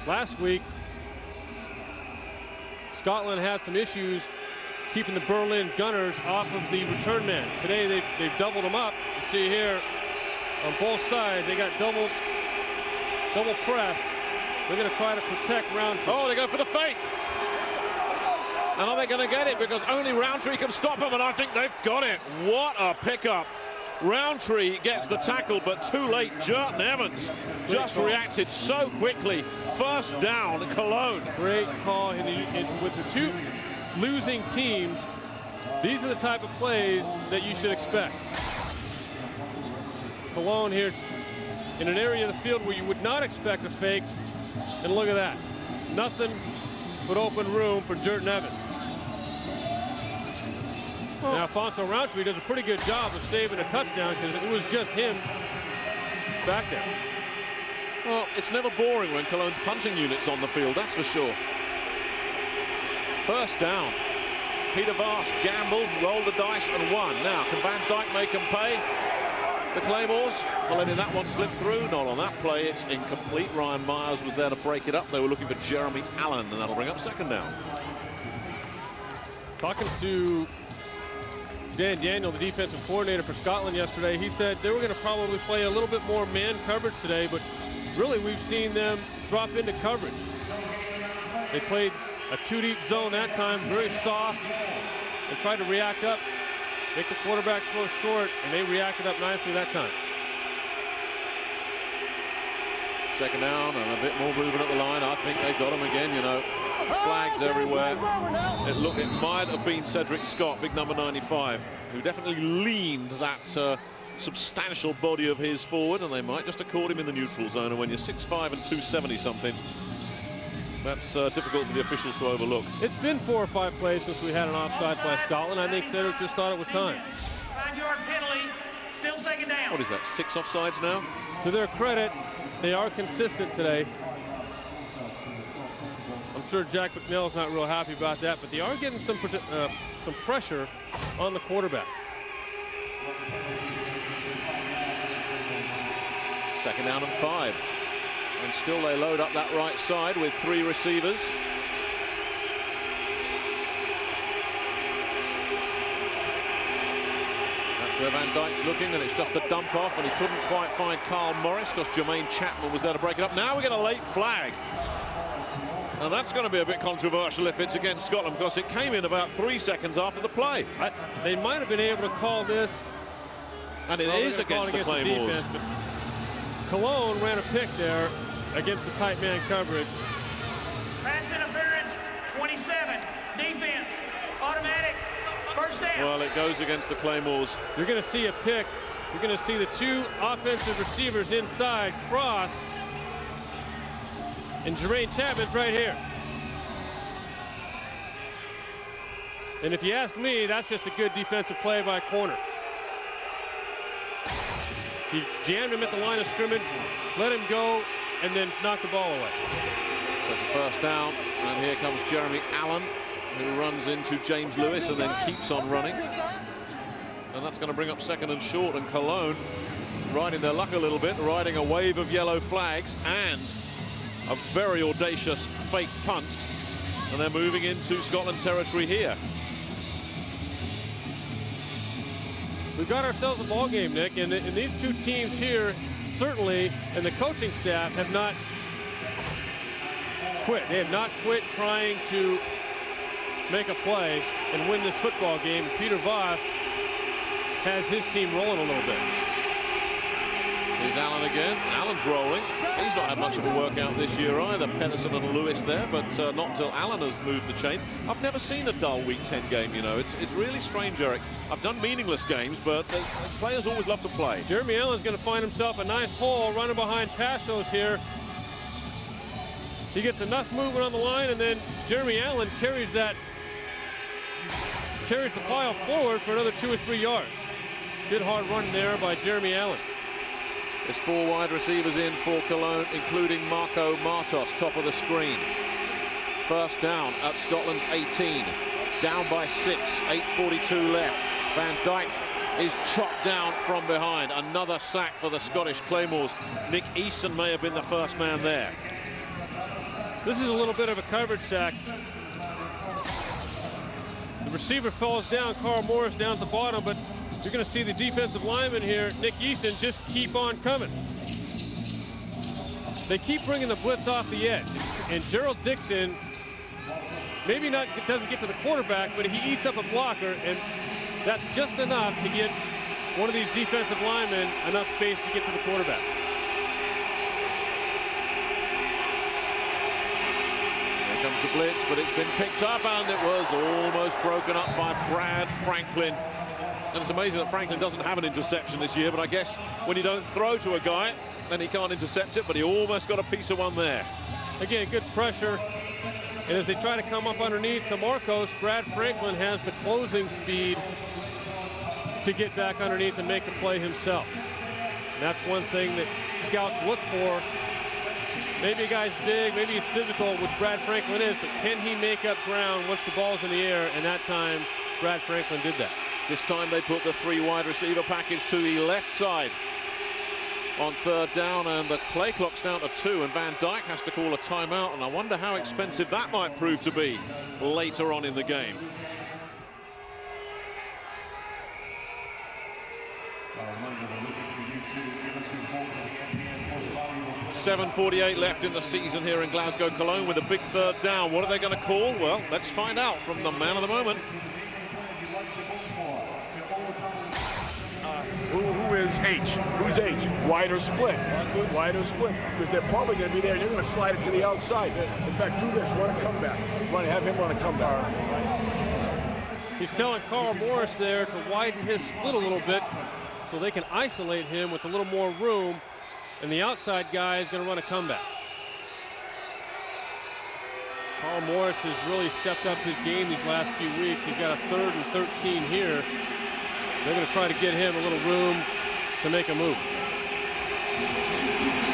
D: Last week, Scotland had some issues keeping the Berlin Gunners off of the return man. Today they've doubled them up. You see here on both sides they got double press. They're going to try to protect Roundtree.
A: Oh, they go for the fake. And are they going to get it? Because only Roundtree can stop them, and I think they've got it. What a pickup. Roundtree gets the tackle, but too late. Jerton Evans just reacted so quickly. First down, Cologne.
D: Great call. And with the two losing teams, these are the type of plays that you should expect. Cologne here in an area of the field where you would not expect a fake. And look at that. Nothing but open room for Jerton Evans. Well, now, Alfonso Roundtree does a pretty good job of saving a touchdown because it was just him back there.
A: Well, it's never boring when Cologne's punting unit's on the field, that's for sure. First down. Peter Vast gambled, rolled the dice, and won. Now, can Van Dyke make them pay? The Claymores for letting that one slip through. Not on that play. It's incomplete. Ryan Myers was there to break it up. They were looking for Jeremy Allen, and that'll bring up second down.
D: Talking to Dan Daniel, the defensive coordinator for Scotland yesterday, he said they were going to probably play a little bit more man coverage today, but really we've seen them drop into coverage. They played a 2-deep zone that time, very soft. They tried to react up, make the quarterback throw short, and they reacted up nicely that time.
A: Second down and a bit more movement at the line. I think they've got him again, you know. Flags everywhere. It might have been Cedric Scott, big number 95, who definitely leaned that substantial body of his forward, and they might just have caught him in the neutral zone. And when you're 6'5" and 270 something, That's difficult for the officials to overlook.
B: It's been 4 or 5 plays since we had an offside by Scotland. I think Cedric just thought it was time.
C: 5-yard penalty, still second down.
A: What is that, 6 offsides now?
B: To their credit, they are consistent today. I'm sure Jack McNell's not real happy about that, but they are getting some pressure on the quarterback.
A: Second down and 5. And still they load up that right side with 3 receivers. That's where Van Dijk's looking, and it's just a dump off, and he couldn't quite find Carl Morris because Jermaine Chapman was there to break it up. Now we get a late flag. And that's going to be a bit controversial if it's against Scotland, because it came in about 3 seconds after the play.
B: They might have been able to call this.
A: And it is against the Claymores.
B: Cologne ran a pick there against the tight man coverage.
C: Pass interference, 27. Defense, automatic, first down.
A: Well, it goes against the Claymores.
B: You're going to see a pick. You're going to see the 2 offensive receivers inside cross. And Jermaine Chapman's right here. And if you ask me, that's just a good defensive play by a corner. He jammed him at the line of scrimmage, let him go, and then knocked the ball away.
A: So it's a first down, and here comes Jeremy Allen, who runs into James Lewis and then keeps on running. And that's going to bring up second and short, and Cologne riding their luck a little bit, riding a wave of yellow flags and a very audacious fake punt. And they're moving into Scotland territory here.
B: We've got ourselves a ball game, Nick, and these 2 teams here certainly, and the coaching staff, have not quit. They have not quit trying to make a play and win this football game. Peter Voss has his team rolling a little bit.
A: Here's Allen again. Allen's rolling. He's not had much of a workout this year either. Pedersen and Lewis there, but not until Allen has moved the chains. I've never seen a dull Week 10 game, you know. It's really strange, Eric. I've done meaningless games, but players always love to play.
B: Jeremy Allen's going to find himself a nice hole running behind Passos here. He gets enough movement on the line, and then Jeremy Allen carries the pile forward for another 2 or 3 yards. Good hard run there by Jeremy Allen.
A: There's 4 wide receivers in for Cologne, including Marco Martos, top of the screen. First down at Scotland's 18. Down by 6, 8:42 left. Van Dijk is chopped down from behind. Another sack for the Scottish Claymores. Nick Eason may have been the first man there.
B: This is a little bit of a coverage sack. The receiver falls down, Carl Morris down at the bottom, but you're going to see the defensive lineman here, Nick Eason, just keep on coming. They keep bringing the blitz off the edge, and Gerald Dixon doesn't get to the quarterback, but he eats up a blocker, and that's just enough to get one of these defensive linemen enough space to get to the quarterback.
A: Here comes the blitz, but it's been picked up, and it was almost broken up by Brad Franklin. And it's amazing that Franklin doesn't have an interception this year, but I guess when you don't throw to a guy, then he can't intercept it, but he almost got a piece of one there.
B: Again, good pressure. And as they try to come up underneath to Marcos, Brad Franklin has the closing speed to get back underneath and make the play himself. And that's one thing that scouts look for. Maybe a guy's big, maybe he's physical, which Brad Franklin is, but can he make up ground once the ball's in the air? And that time, Brad Franklin did that.
A: This time they put the 3 wide receiver package to the left side on third down, and the play clock's down to 2, and Van Dijk has to call a timeout, and I wonder how expensive that might prove to be later on in the game. .7:48 left in the season here in Glasgow. Cologne with a big third down. What are they going to call? Well, let's find out from the man of the moment.
E: Who is H? Who's H? Wide or split? Wide or split? Because they're probably going to be there. They're going to slide it to the outside. In fact, do this. Run a comeback. Have him run a comeback.
B: He's telling Carl Morris there to widen his split a little bit so they can isolate him with a little more room, and the outside guy is going to run a comeback.
D: Paul Morris has really stepped up his game these last few weeks. He's got a 3rd and 13 here. They're going to try to get him a little room to make a move.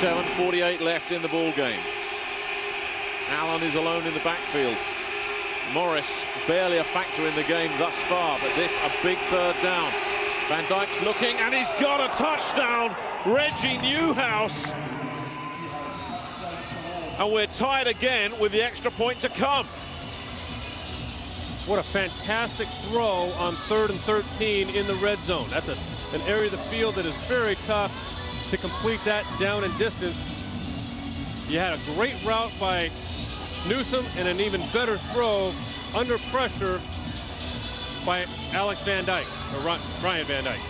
A: 7:48 left in the ball game. Allen is alone in the backfield. Morris barely a factor in the game thus far, but this a big 3rd down. Van Dijk's looking, and he's got a touchdown. Reggie Newhouse. And we're tied again with the extra point to come.
D: What a fantastic throw on 3rd and 13 in the red zone. That's an area of the field that is very tough to complete that down and distance. You had a great route by Newsome and an even better throw under pressure by Alex Van Dyke, or Ryan Van Dyke.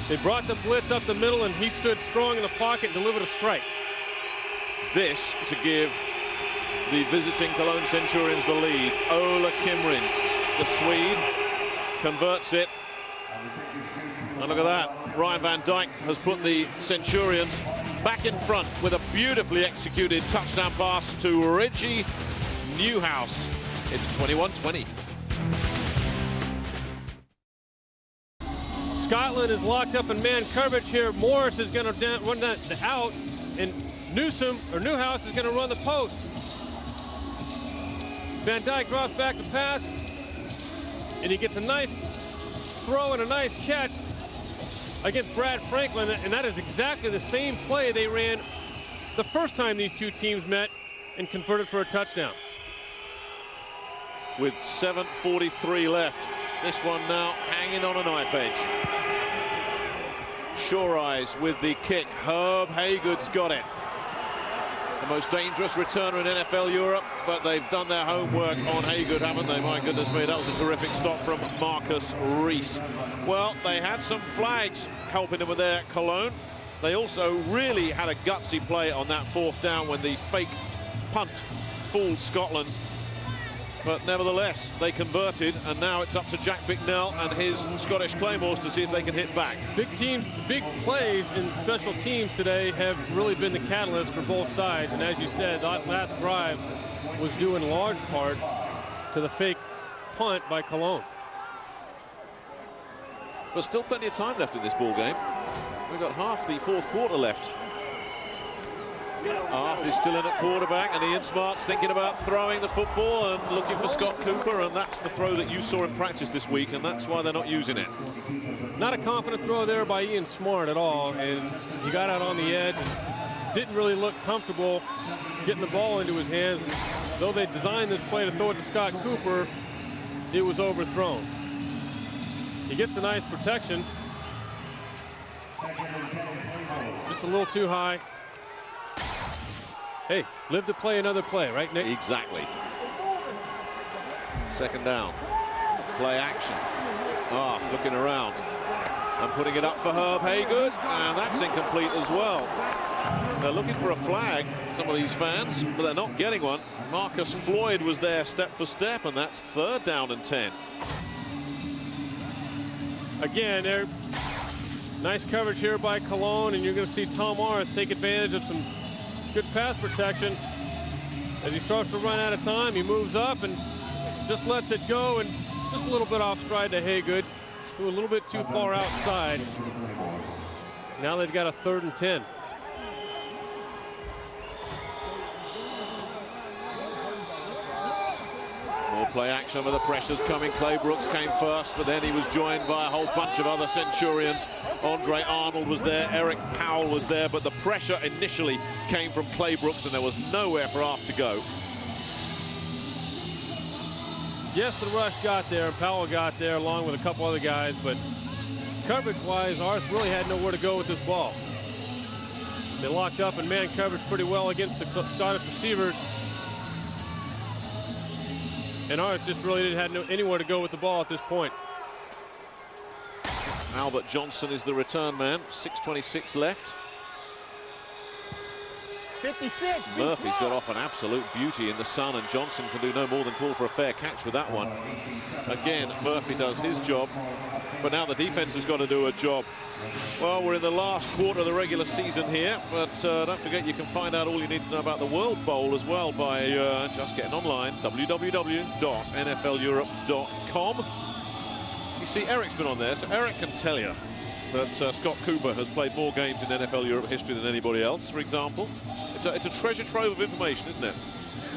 D: They brought the blitz up the middle, and he stood strong in the pocket and delivered a strike.
A: This to give the visiting Cologne Centurions the lead. Ola Kimrin, the Swede, converts it. And look at that. Ryan Van Dyke has put the Centurions back in front with a beautifully executed touchdown pass to Reggie Newhouse. It's 21-20.
D: Scotland is locked up in man coverage here. Morris is going to run that out, and Newhouse is going to run the post. Van Dyke drops back to pass, and he gets a nice throw and a nice catch against Brad Franklin, and that is exactly the same play they ran the first time these two teams met and converted for a touchdown.
A: With 7:43 left, this one now hanging on a knife edge. Shore Eyes with the kick. Herb Haygood's got it. The most dangerous returner in NFL Europe, but they've done their homework on Haygood, haven't they? My goodness me, that was a terrific stop from Marcus Reese. Well, they had some flags helping them with their Cologne. They also really had a gutsy play on that 4th down when the fake punt fooled Scotland. But nevertheless, they converted, and now it's up to Jack Bicknell and his Scottish Claymores to see if they can hit back.
D: Big plays in special teams today have really been the catalyst for both sides. And as you said, that last drive was due in large part to the fake punt by Cologne.
A: But still plenty of time left in this ball game. We've got half the 4th quarter left. Arth is still in at quarterback, and Ian Smart's thinking about throwing the football and looking for Scott Cooper, and that's the throw that you saw in practice this week, and that's why they're not using it.
D: Not a confident throw there by Ian Smart at all, and he got out on the edge. Didn't really look comfortable getting the ball into his hands. Though they designed this play to throw it to Scott Cooper, it was overthrown. He gets a nice protection. Just a little too high. Hey, live to play another play, right, Nick?
A: Exactly. 2nd down. Play action. Arth looking around and putting it up for Herb Haygood, and that's incomplete as well. They're looking for a flag, some of these fans, but they're not getting one. Marcus Floyd was there step for step, and that's 3rd down and 10.
D: Again, they're nice coverage here by Cologne, and you're going to see Tom Arth take advantage of some good pass protection. As he starts to run out of time, he moves up and just lets it go, and just a little bit off stride to Haygood. Threw a little bit too far outside. Now they've got a 3rd and 10.
A: More play action, but the pressure's coming. Clay Brooks came first, but then he was joined by a whole bunch of other Centurions. Andre Arnold was there, Eric Powell was there, but the pressure initially came from Clay Brooks, and there was nowhere for Arth to go.
D: Yes, the rush got there, and Powell got there along with a couple other guys, but coverage-wise, Arth really had nowhere to go with this ball. They locked up in man coverage pretty well against the Scottish receivers, and Arth just really didn't have anywhere to go with the ball at this point.
A: Albert Johnson is the return man. 6:26 left.
C: 56.
A: Murphy's got off an absolute beauty in the sun, and Johnson can do no more than call for a fair catch with that one. Again, Murphy does his job, but now the defense has got to do a job. Well, we're in the last quarter of the regular season here, but don't forget you can find out all you need to know about the World Bowl as well by just getting online, www.nfleurope.com. You see, Eric's been on there, so Eric can tell you that Scott Cooper has played more games in NFL Europe history than anybody else, for example. It's a treasure trove of information, isn't it?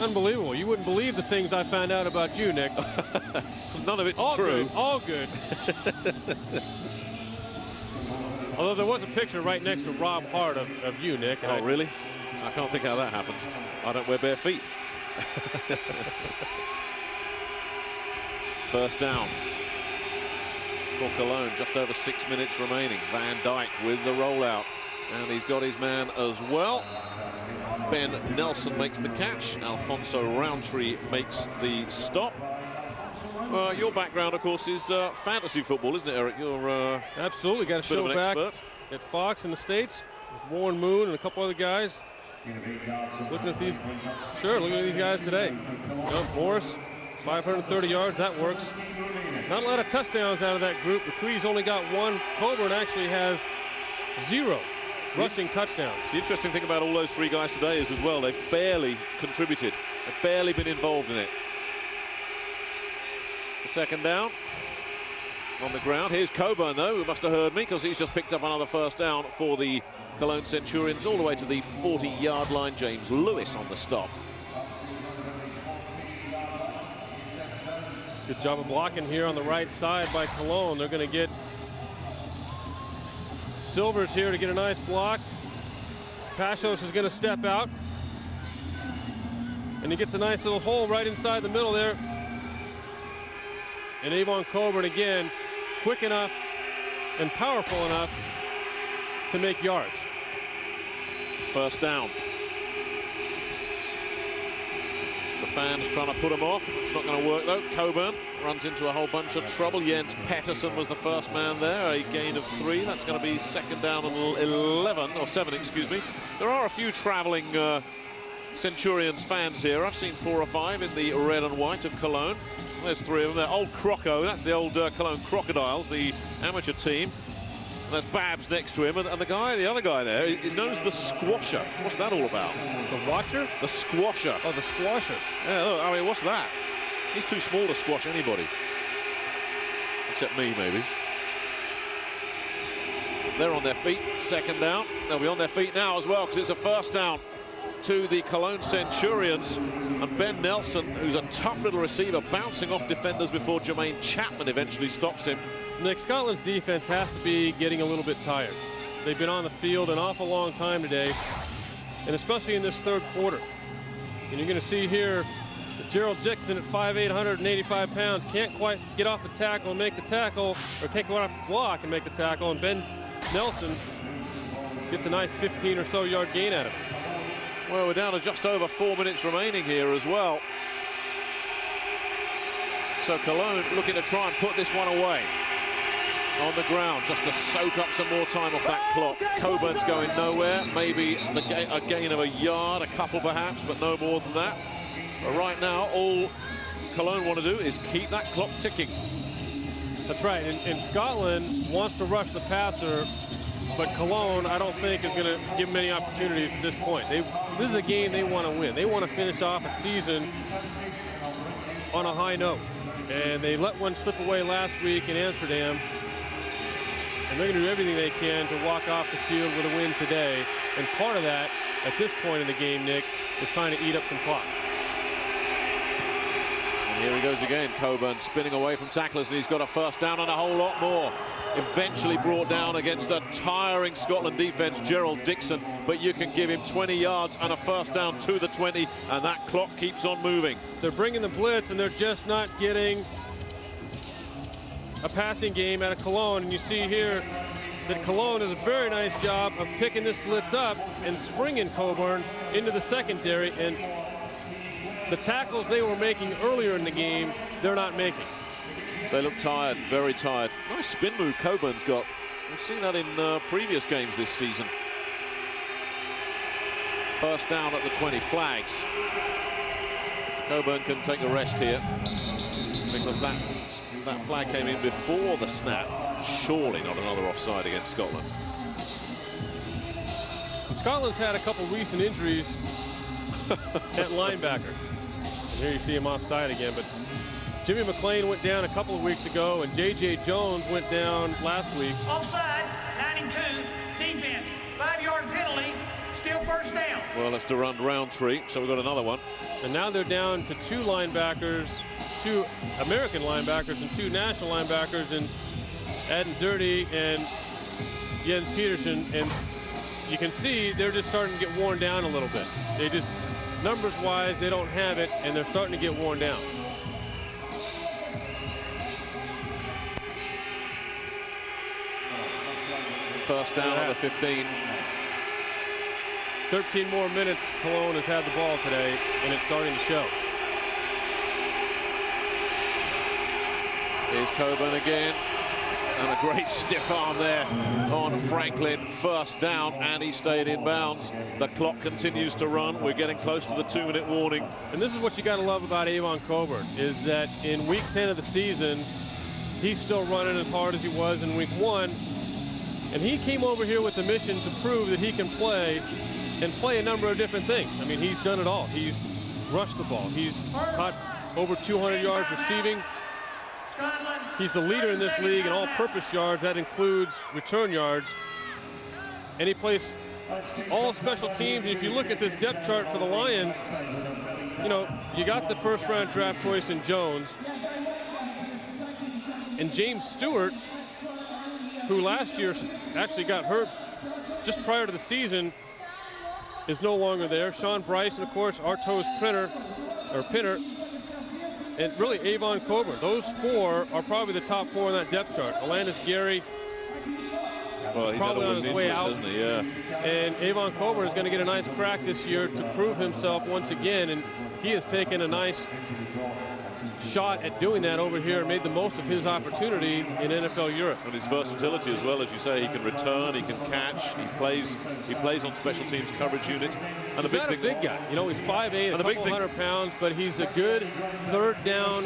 B: Unbelievable. You wouldn't believe the things I found out about you, Nick.
A: None of it's
B: all
A: true.
B: Good, all good. Although there was a picture right next to Rob Hart of you, Nick.
A: Oh, really? I can't think how that happens. I don't wear bare feet. First down for Cologne, just over 6 minutes remaining. Van Dijk with the rollout, and he's got his man as well. Ben Nelson makes the catch. Alfonso Roundtree makes the stop. Your background, of course, is fantasy football, isn't it, Eric? You're
B: absolutely got a show back at Fox in the States with Warren Moon and a couple other guys. Looking at these, looking at these guys today. Morris, 530 yards, that works. Not a lot of touchdowns out of that group. McCree's only got one. Coburn actually has 0 rushing touchdowns.
A: The interesting thing about all those three guys today is as well, they've barely contributed. They've barely been involved in it. Second down on the ground. Here's Coburn, though, who must have heard me because he's just picked up another first down for the Cologne Centurions all the way to the 40-yard line. James Lewis on the stop.
B: Good job of blocking here on the right side by Cologne. They're going to get Silvers here to get a nice block. Pashos is going to step out. And he gets a nice little hole right inside the middle there. And Avon Coburn again, quick enough and powerful enough to make yards.
A: First down. The fans trying to put him off. It's not going to work though. Coburn runs into a whole bunch of trouble. Jens Pettersson was the first man there, a gain of 3. That's going to be second down and 11, or 7, excuse me. There are a few traveling Centurions fans here. I've seen 4 or 5 in the red and white of Cologne. There's 3 of them there. Old Croco, that's the old Cologne Crocodiles, the amateur team. And there's Babs next to him. And the other guy there is known as the Squasher. What's that all about?
B: The Watcher?
A: The Squasher.
B: Oh, the Squasher.
A: Yeah, look, I mean, what's that? He's too small to squash anybody. Except me, maybe. They're on their feet. Second down. They'll be on their feet now as well because it's a first down to the Cologne Centurions, and Ben Nelson, who's a tough little receiver, bouncing off defenders before Jermaine Chapman eventually stops him.
B: Nick, Scotland's defense has to be getting a little bit tired. They've been on the field an awful long time today, and especially in this third quarter. And you're going to see here that Gerald Dixon at 5'8", 185 pounds can't quite get off the tackle and make the tackle, or can't go off the block and make the tackle, and Ben Nelson gets a nice 15 or so yard gain out of it.
A: Well, we're down to just over 4 minutes remaining here as well. So Cologne looking to try and put this one away on the ground just to soak up some more time off that clock. Coburn's going nowhere. Maybe a gain of a yard, a couple perhaps, but no more than that. But right now, all Cologne want to do is keep that clock ticking.
B: That's right, and Scotland wants to rush the passer, but Cologne, I don't think, is going to give them any opportunities at this point. This is a game they want to win. They want to finish off a season on a high note. And they let one slip away last week in Amsterdam. And they're going to do everything they can to walk off the field with a win today. And part of that, at this point in the game, Nick, is trying to eat up some clock.
A: And here he goes again. Coburn spinning away from tacklers, and he's got a first down and a whole lot more. Eventually brought down against a tiring Scotland defense, Gerald Dixon, but you can give him 20 yards and a first down to the 20, and that clock keeps on moving.
B: They're bringing the blitz, and they're just not getting a passing game out of Cologne. And you see here that Cologne does a very nice job of picking this blitz up and springing Coburn into the secondary, and the tackles they were making earlier in the game, they're not making.
A: They look tired, very tired. Nice spin move Coburn's got. We've seen that in previous games this season. First down at the 20, flags. Coburn can take a rest here because that flag came in before the snap. Surely not another offside against Scotland.
B: Scotland's had a couple recent injuries at linebacker. And here you see him offside again, but Jimmy McLean went down a couple of weeks ago, and J.J. Jones went down last week.
C: Offside, 92, defense, 5-yard penalty, still first down.
A: Well, that's Durand Roundtree, so we've got another one.
B: And now they're down to 2 linebackers, 2 American linebackers and 2 national linebackers, and Adam Dirty and Jens Peterson. And you can see they're just starting to get worn down a little bit. They just, numbers-wise, they don't have it, and they're starting to get worn down.
A: First down on the 15.
B: 13 more minutes Cologne has had the ball today, and it's starting to show.
A: Here's Coburn again. And a great stiff arm there on Franklin. First down, and he stayed in bounds. The clock continues to run. We're getting close to the 2-minute warning.
B: And this is what you got to love about Avon Coburn, is that in week 10 of the season, he's still running as hard as he was in week 1. And he came over here with the mission to prove that he can play and play a number of different things. I mean, he's done it all. He's rushed the ball. He's caught over 200 yards receiving. He's the leader in this league in all-purpose yards. That includes return yards. And he plays all special teams. And if you look at this depth chart for the Lions, you know, you got the first-round draft choice in Jones. And James Stewart, who last year actually got hurt just prior to the season, is no longer there. Sean Bryson, of course, Artois Pinner, and really Avon Coburn. Those 4 are probably the top 4 on that depth chart. Alanis Gary,
A: well, he's
B: probably
A: had all
B: on
A: those
B: his way
A: injuries,
B: out.
A: hasn't he? Yeah.
B: And Avon Coburn is going to get a nice crack this year to prove himself once again, and he has taken a nice shot at doing that over here and made the most of his opportunity in NFL Europe.
A: And his versatility as well, as you say, he can return, he can catch, he plays on special teams coverage unit. And the
B: He's
A: big
B: not
A: thing,
B: a big guy. You know, he's 5'8", a couple hundred pounds, but he's a good third down,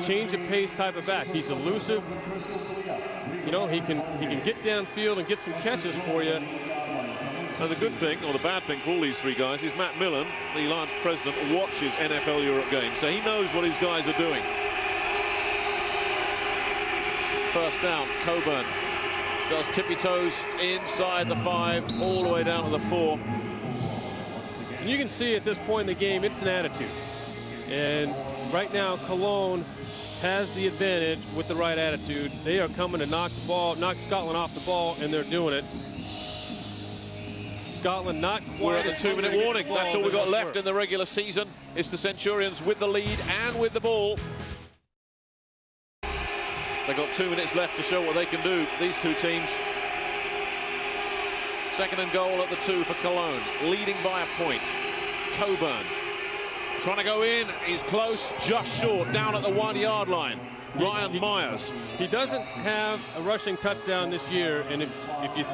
B: change of pace type of back. He's elusive. You know, he can get downfield and get some catches for you.
A: And the good thing, or the bad thing for all these 3 guys, is Matt Millen, the Lions president, watches NFL Europe games, so he knows what his guys are doing. First down, Coburn does tippy toes inside the 5, all the way down to the 4.
B: And you can see at this point in the game, it's an attitude. And right now, Cologne has the advantage with the right attitude. They are coming to knock Scotland off the ball, and they're doing it. Scotland not quite.
A: We're at the 2-minute warning. That's all we've got left in the regular season. It's the Centurions with the lead and with the ball. They've got 2 minutes left to show what they can do, these 2 teams. 2nd and goal at the 2 for Cologne, leading by a point. Coburn trying to go in. He's close, just short, down at the 1-yard line. Ryan Myers.
B: He doesn't have a rushing touchdown this year, and if you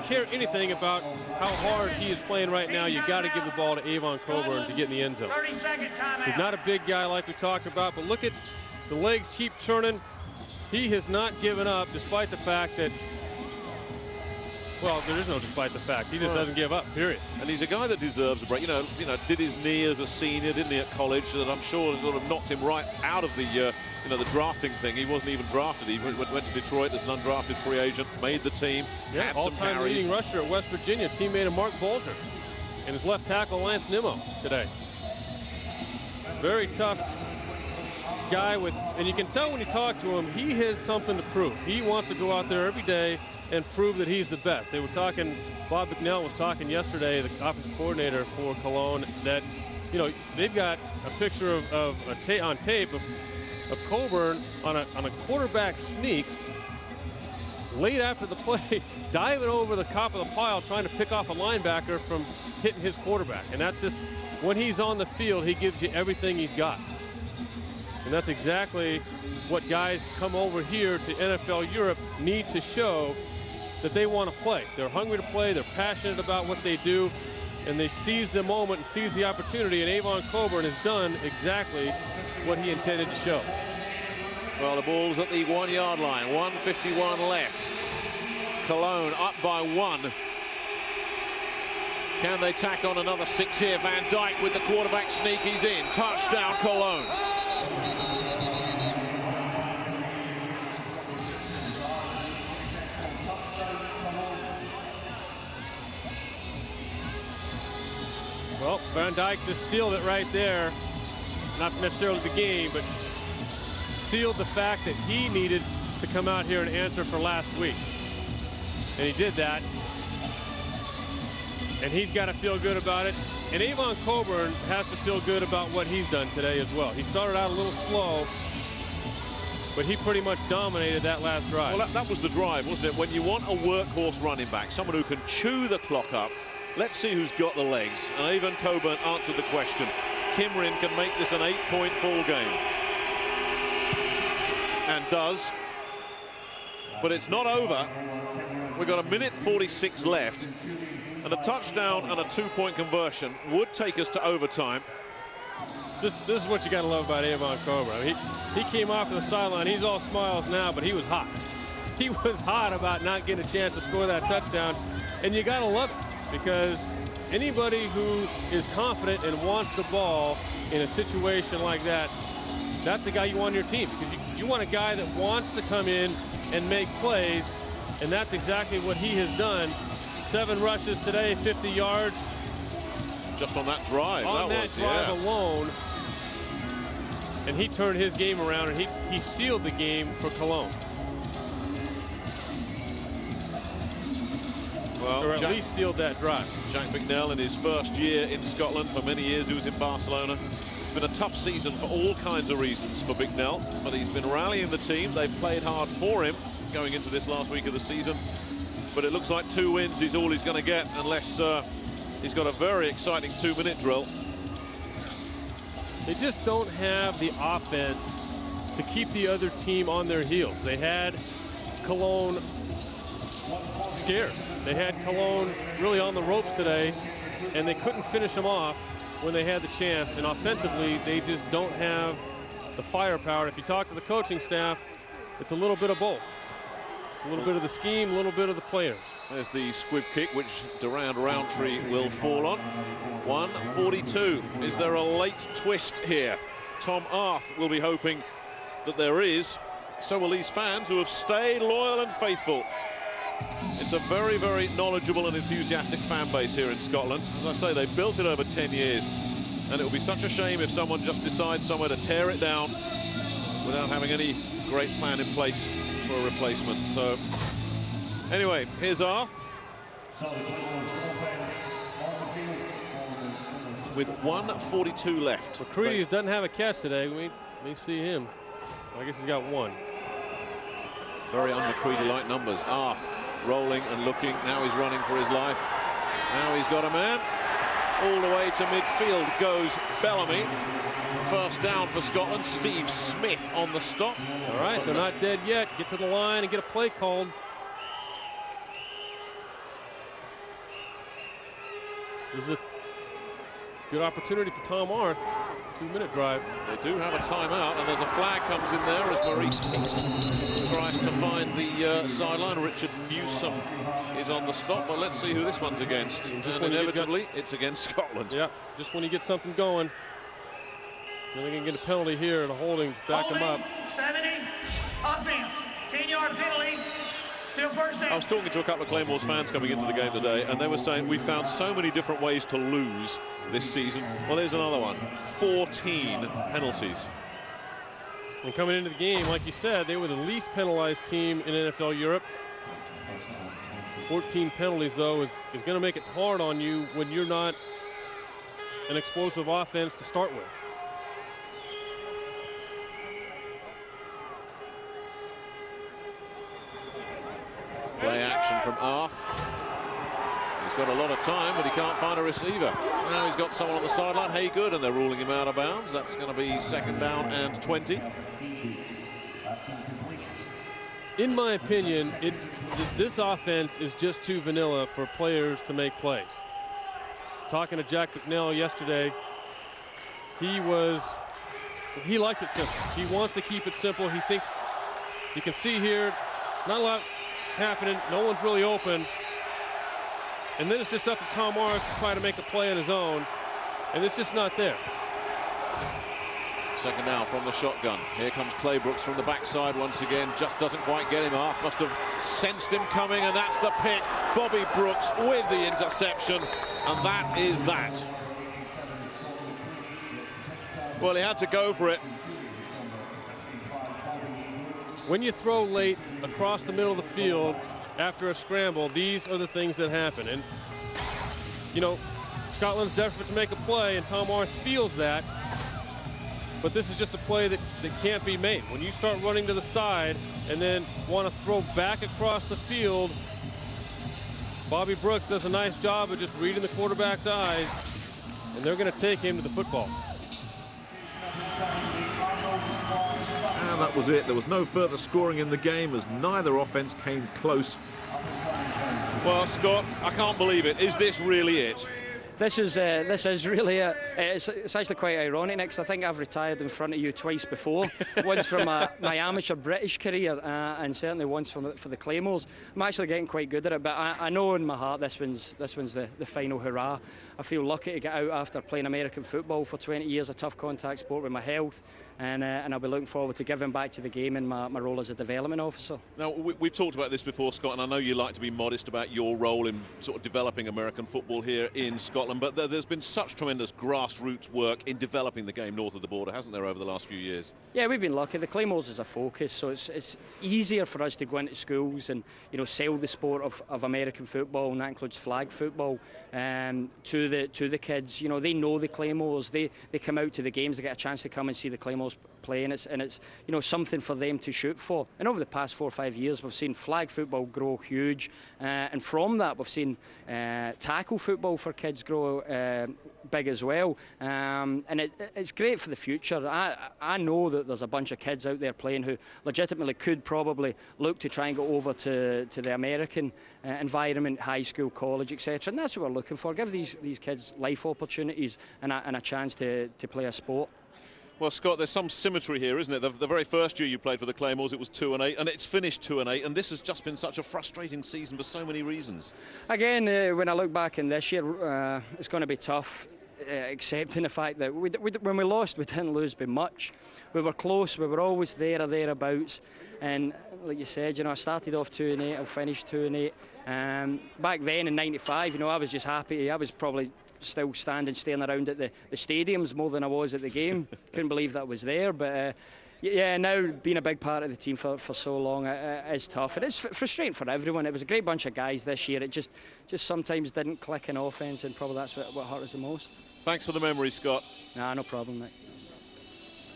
B: care anything about how hard he is playing right now, you got to give the ball to Avon Coburn to get in the end zone.
C: 30-second timeout.
B: He's not a big guy like we talked about, but look at the legs keep churning. He has not given up, despite the fact that, well, there is no despite the fact. He just doesn't give up, period. And
A: he's a guy that deserves a break. You know, did his knee as a senior, didn't he, at college, that I'm sure sort of knocked him right out of the the drafting thing. He wasn't even drafted. He went to Detroit as an undrafted free agent, made the team, had some
B: all-time
A: carries.
B: leading rusher at West Virginia, teammate of Mark Bolger, and his left tackle Lance Nimmo today. Very tough guy and you can tell when you talk to him, he has something to prove. He wants to go out there every day and prove that he's the best. They were talking, Bob McNell was talking yesterday, the offensive coordinator for Cologne, that, you know, they've got a picture on tape of Coburn on a quarterback sneak late after the play, diving over the top of the pile, trying to pick off a linebacker from hitting his quarterback. And that's just, when he's on the field, he gives you everything he's got. And that's exactly what guys come over here to NFL Europe need to show, that they want to play. They're hungry to play. They're passionate about what they do. and they seized the moment and seized the opportunity, and Avon Coburn has done exactly what he intended to show.
A: Well, the ball's at the 1 yard line, 1:51 left. Cologne up by 1. Can they tack on another 6 here? Van Dijk with the quarterback sneak, he's in. Touchdown, Cologne.
B: Well, Van Dijk just sealed it right there. Not necessarily the game, but sealed the fact that he needed to come out here and answer for last week. And he did that. And he's got to feel good about it. And Avon Coburn has to feel good about what he's done today as well. He started out a little slow, but he pretty much dominated that last drive.
A: Well, that was the drive, wasn't it? When you want a workhorse running back, someone who can chew the clock up, let's see who's got the legs. And Avon Coburn answered the question. Kimrin can make this an 8-point ball game. And does. But it's not over. We've got 1:46 left. And a touchdown and a 2-point conversion would take us to overtime.
B: This is what you got to love about Avon Coburn. I mean, he came off the sideline. He's all smiles now, but he was hot. He was hot about not getting a chance to score that touchdown. And you got to love it, because anybody who is confident and wants the ball in a situation like that, that's the guy you want on your team. Because you want a guy that wants to come in and make plays, and that's exactly what he has done. 7 rushes today, 50 yards.
A: Just on that drive.
B: On that drive alone. And he turned his game around, and he sealed the game for Cologne.
A: Well,
B: or at least sealed that drive.
A: Jack McNell in his first year in Scotland. For many years he was in Barcelona. It's been a tough season for all kinds of reasons for McNell, but he's been rallying the team. They've played hard for him going into this last week of the season. But it looks like 2 wins is all he's going to get, unless he's got a very exciting 2-minute drill.
B: They just don't have the offense to keep the other team on their heels. They had Cologne scared. They had Cologne really on the ropes today, and they couldn't finish them off when they had the chance. And offensively, they just don't have the firepower. If you talk to the coaching staff, it's a little bit of both. A little bit of the scheme, a little bit of the players.
A: There's the squib kick, which Durand Roundtree will fall on. 1:42. Is there a late twist here? Tom Arth will be hoping that there is. So will these fans who have stayed loyal and faithful. It's a very, very knowledgeable and enthusiastic fan base here in Scotland. As I say, they've built it over 10 years. And it will be such a shame if someone just decides somewhere to tear it down without having any great plan in place for a replacement. So anyway, here's Arth with 1:42 left.
B: McCready doesn't have a catch today. We see him. I guess he's got 1.
A: Very un-McCready-like numbers. Arth rolling and looking. Now he's running for his life. Now he's got a man. All the way to midfield goes Bellamy. First down for Scotland. Steve Smith on the stop.
B: All right, they're not dead yet. Get to the line and get a play called. This is a good opportunity for Tom Arth. 2-minute drive.
A: They do have a timeout, and there's a flag comes in there as Maurice Hicks tries to find the sideline. Richard Newsom is on the stop, but let's see who this one's against. And inevitably, it's against Scotland.
B: Yeah, just when you get something going. Then they can get a penalty here and a holding, back them up.
C: 70, offense, 10-yard penalty, still first down.
A: I was talking to a couple of Claymores fans coming into the game today, and they were saying we found so many different ways to lose this season. Well, there's another one. 14 penalties.
B: And coming into the game, like you said, they were the least penalized team in NFL Europe. 14 penalties, though, is going to make it hard on you when you're not an explosive offense to start with.
A: Play action from Arth. He's got a lot of time, but he can't find a receiver. Now he's got someone on the sideline, Haygood, and they're ruling him out of bounds. That's going to be 2nd down and 20.
B: In my opinion, this offense is just too vanilla for players to make plays. talking to Jack McNeil yesterday, he likes it simple. He wants to keep it simple. He thinks, you can see here, not a lot happening. No one's really open. And then it's just up to Tom Morris to try to make a play on his own. And it's just not there.
A: Second now from the shotgun. Here comes Claybrook from the backside once again. Just doesn't quite get him off. Must have sensed him coming, and that's the pick. Bobby Brooks with the interception, and that is that. Well, he had to go for it.
B: When you throw late across the middle of the field after a scramble, these are the things that happen. And, you know, Scotland's desperate to make a play, and Tom Morris feels that. But this is just a play that can't be made. When you start running to the side and then want to throw back across the field, Bobby Brooks does a nice job of just reading the quarterback's eyes, and they're going to take him to the football.
A: And that was it. There was no further scoring in the game as neither offense came close. Well, Scott, I can't believe it. Is this really it?
F: This is really it's actually quite ironic, Nick, 'cause I think I've retired in front of you twice before. Once from my amateur British career, and certainly once for the Claymores. I'm actually getting quite good at it, but I know in my heart this one's the final hurrah. I feel lucky to get out after playing American football for 20 years, a tough contact sport with my health, and I'll be looking forward to giving back to the game in my role as a development officer.
A: Now, we've talked about this before, Scott, and I know you like to be modest about your role in sort of developing American football here in Scotland, but there's been such tremendous grassroots work in developing the game north of the border, hasn't there, over the last few years?
F: Yeah, we've been lucky. The Claymores is a focus, so it's easier for us to go into schools and, you know, sell the sport of American football, and that includes flag football, to the kids. You know, they know the Claymores. They come out to the games. They get a chance to come and see the Claymores play, and it's you know, something for them to shoot for. And over the past 4 or 5 years, we've seen flag football grow huge, and from that we've seen tackle football for kids grow big as well, and it's great for the future. I know that there's a bunch of kids out there playing who legitimately could probably look to try and go over to the American environment, high school, college, etc. And that's what we're looking for. Give these kids life opportunities and a chance to play a sport.
A: Well, Scott, there's some symmetry here, isn't it? The very first year you played for the Claymores, it was 2-8, and it's finished 2-8, and this has just been such a frustrating season for so many reasons. Again,
F: when I look back in this year, it's going to be tough, accepting the fact that when we lost, we didn't lose by much. We were close, we were always there or thereabouts, and like you said, you know, I started off 2-8, I finished 2-8. Back then in '95, you know, I was just happy. I was probably still staring around at the stadiums more than I was at the game. Couldn't believe that was there, but yeah, now being a big part of the team for so long is tough. It is frustrating for everyone. It was a great bunch of guys this year. It just sometimes didn't click in offence, and probably that's what hurt us the most.
A: Thanks for the memory, Scott.
F: Nah, no problem, mate.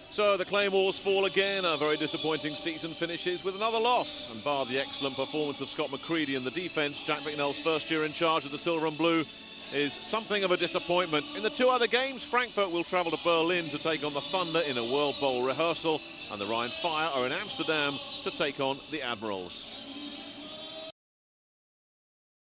A: So the Claymores fall again. A very disappointing season finishes with another loss, and bar the excellent performance of Scott McCreadie in the defence, Jack McNeil's first year in charge of the Silver and Blue is something of a disappointment. In the two other games, Frankfurt will travel to Berlin to take on the Thunder in a World Bowl rehearsal, and the Rhine Fire are in Amsterdam to take on the Admirals.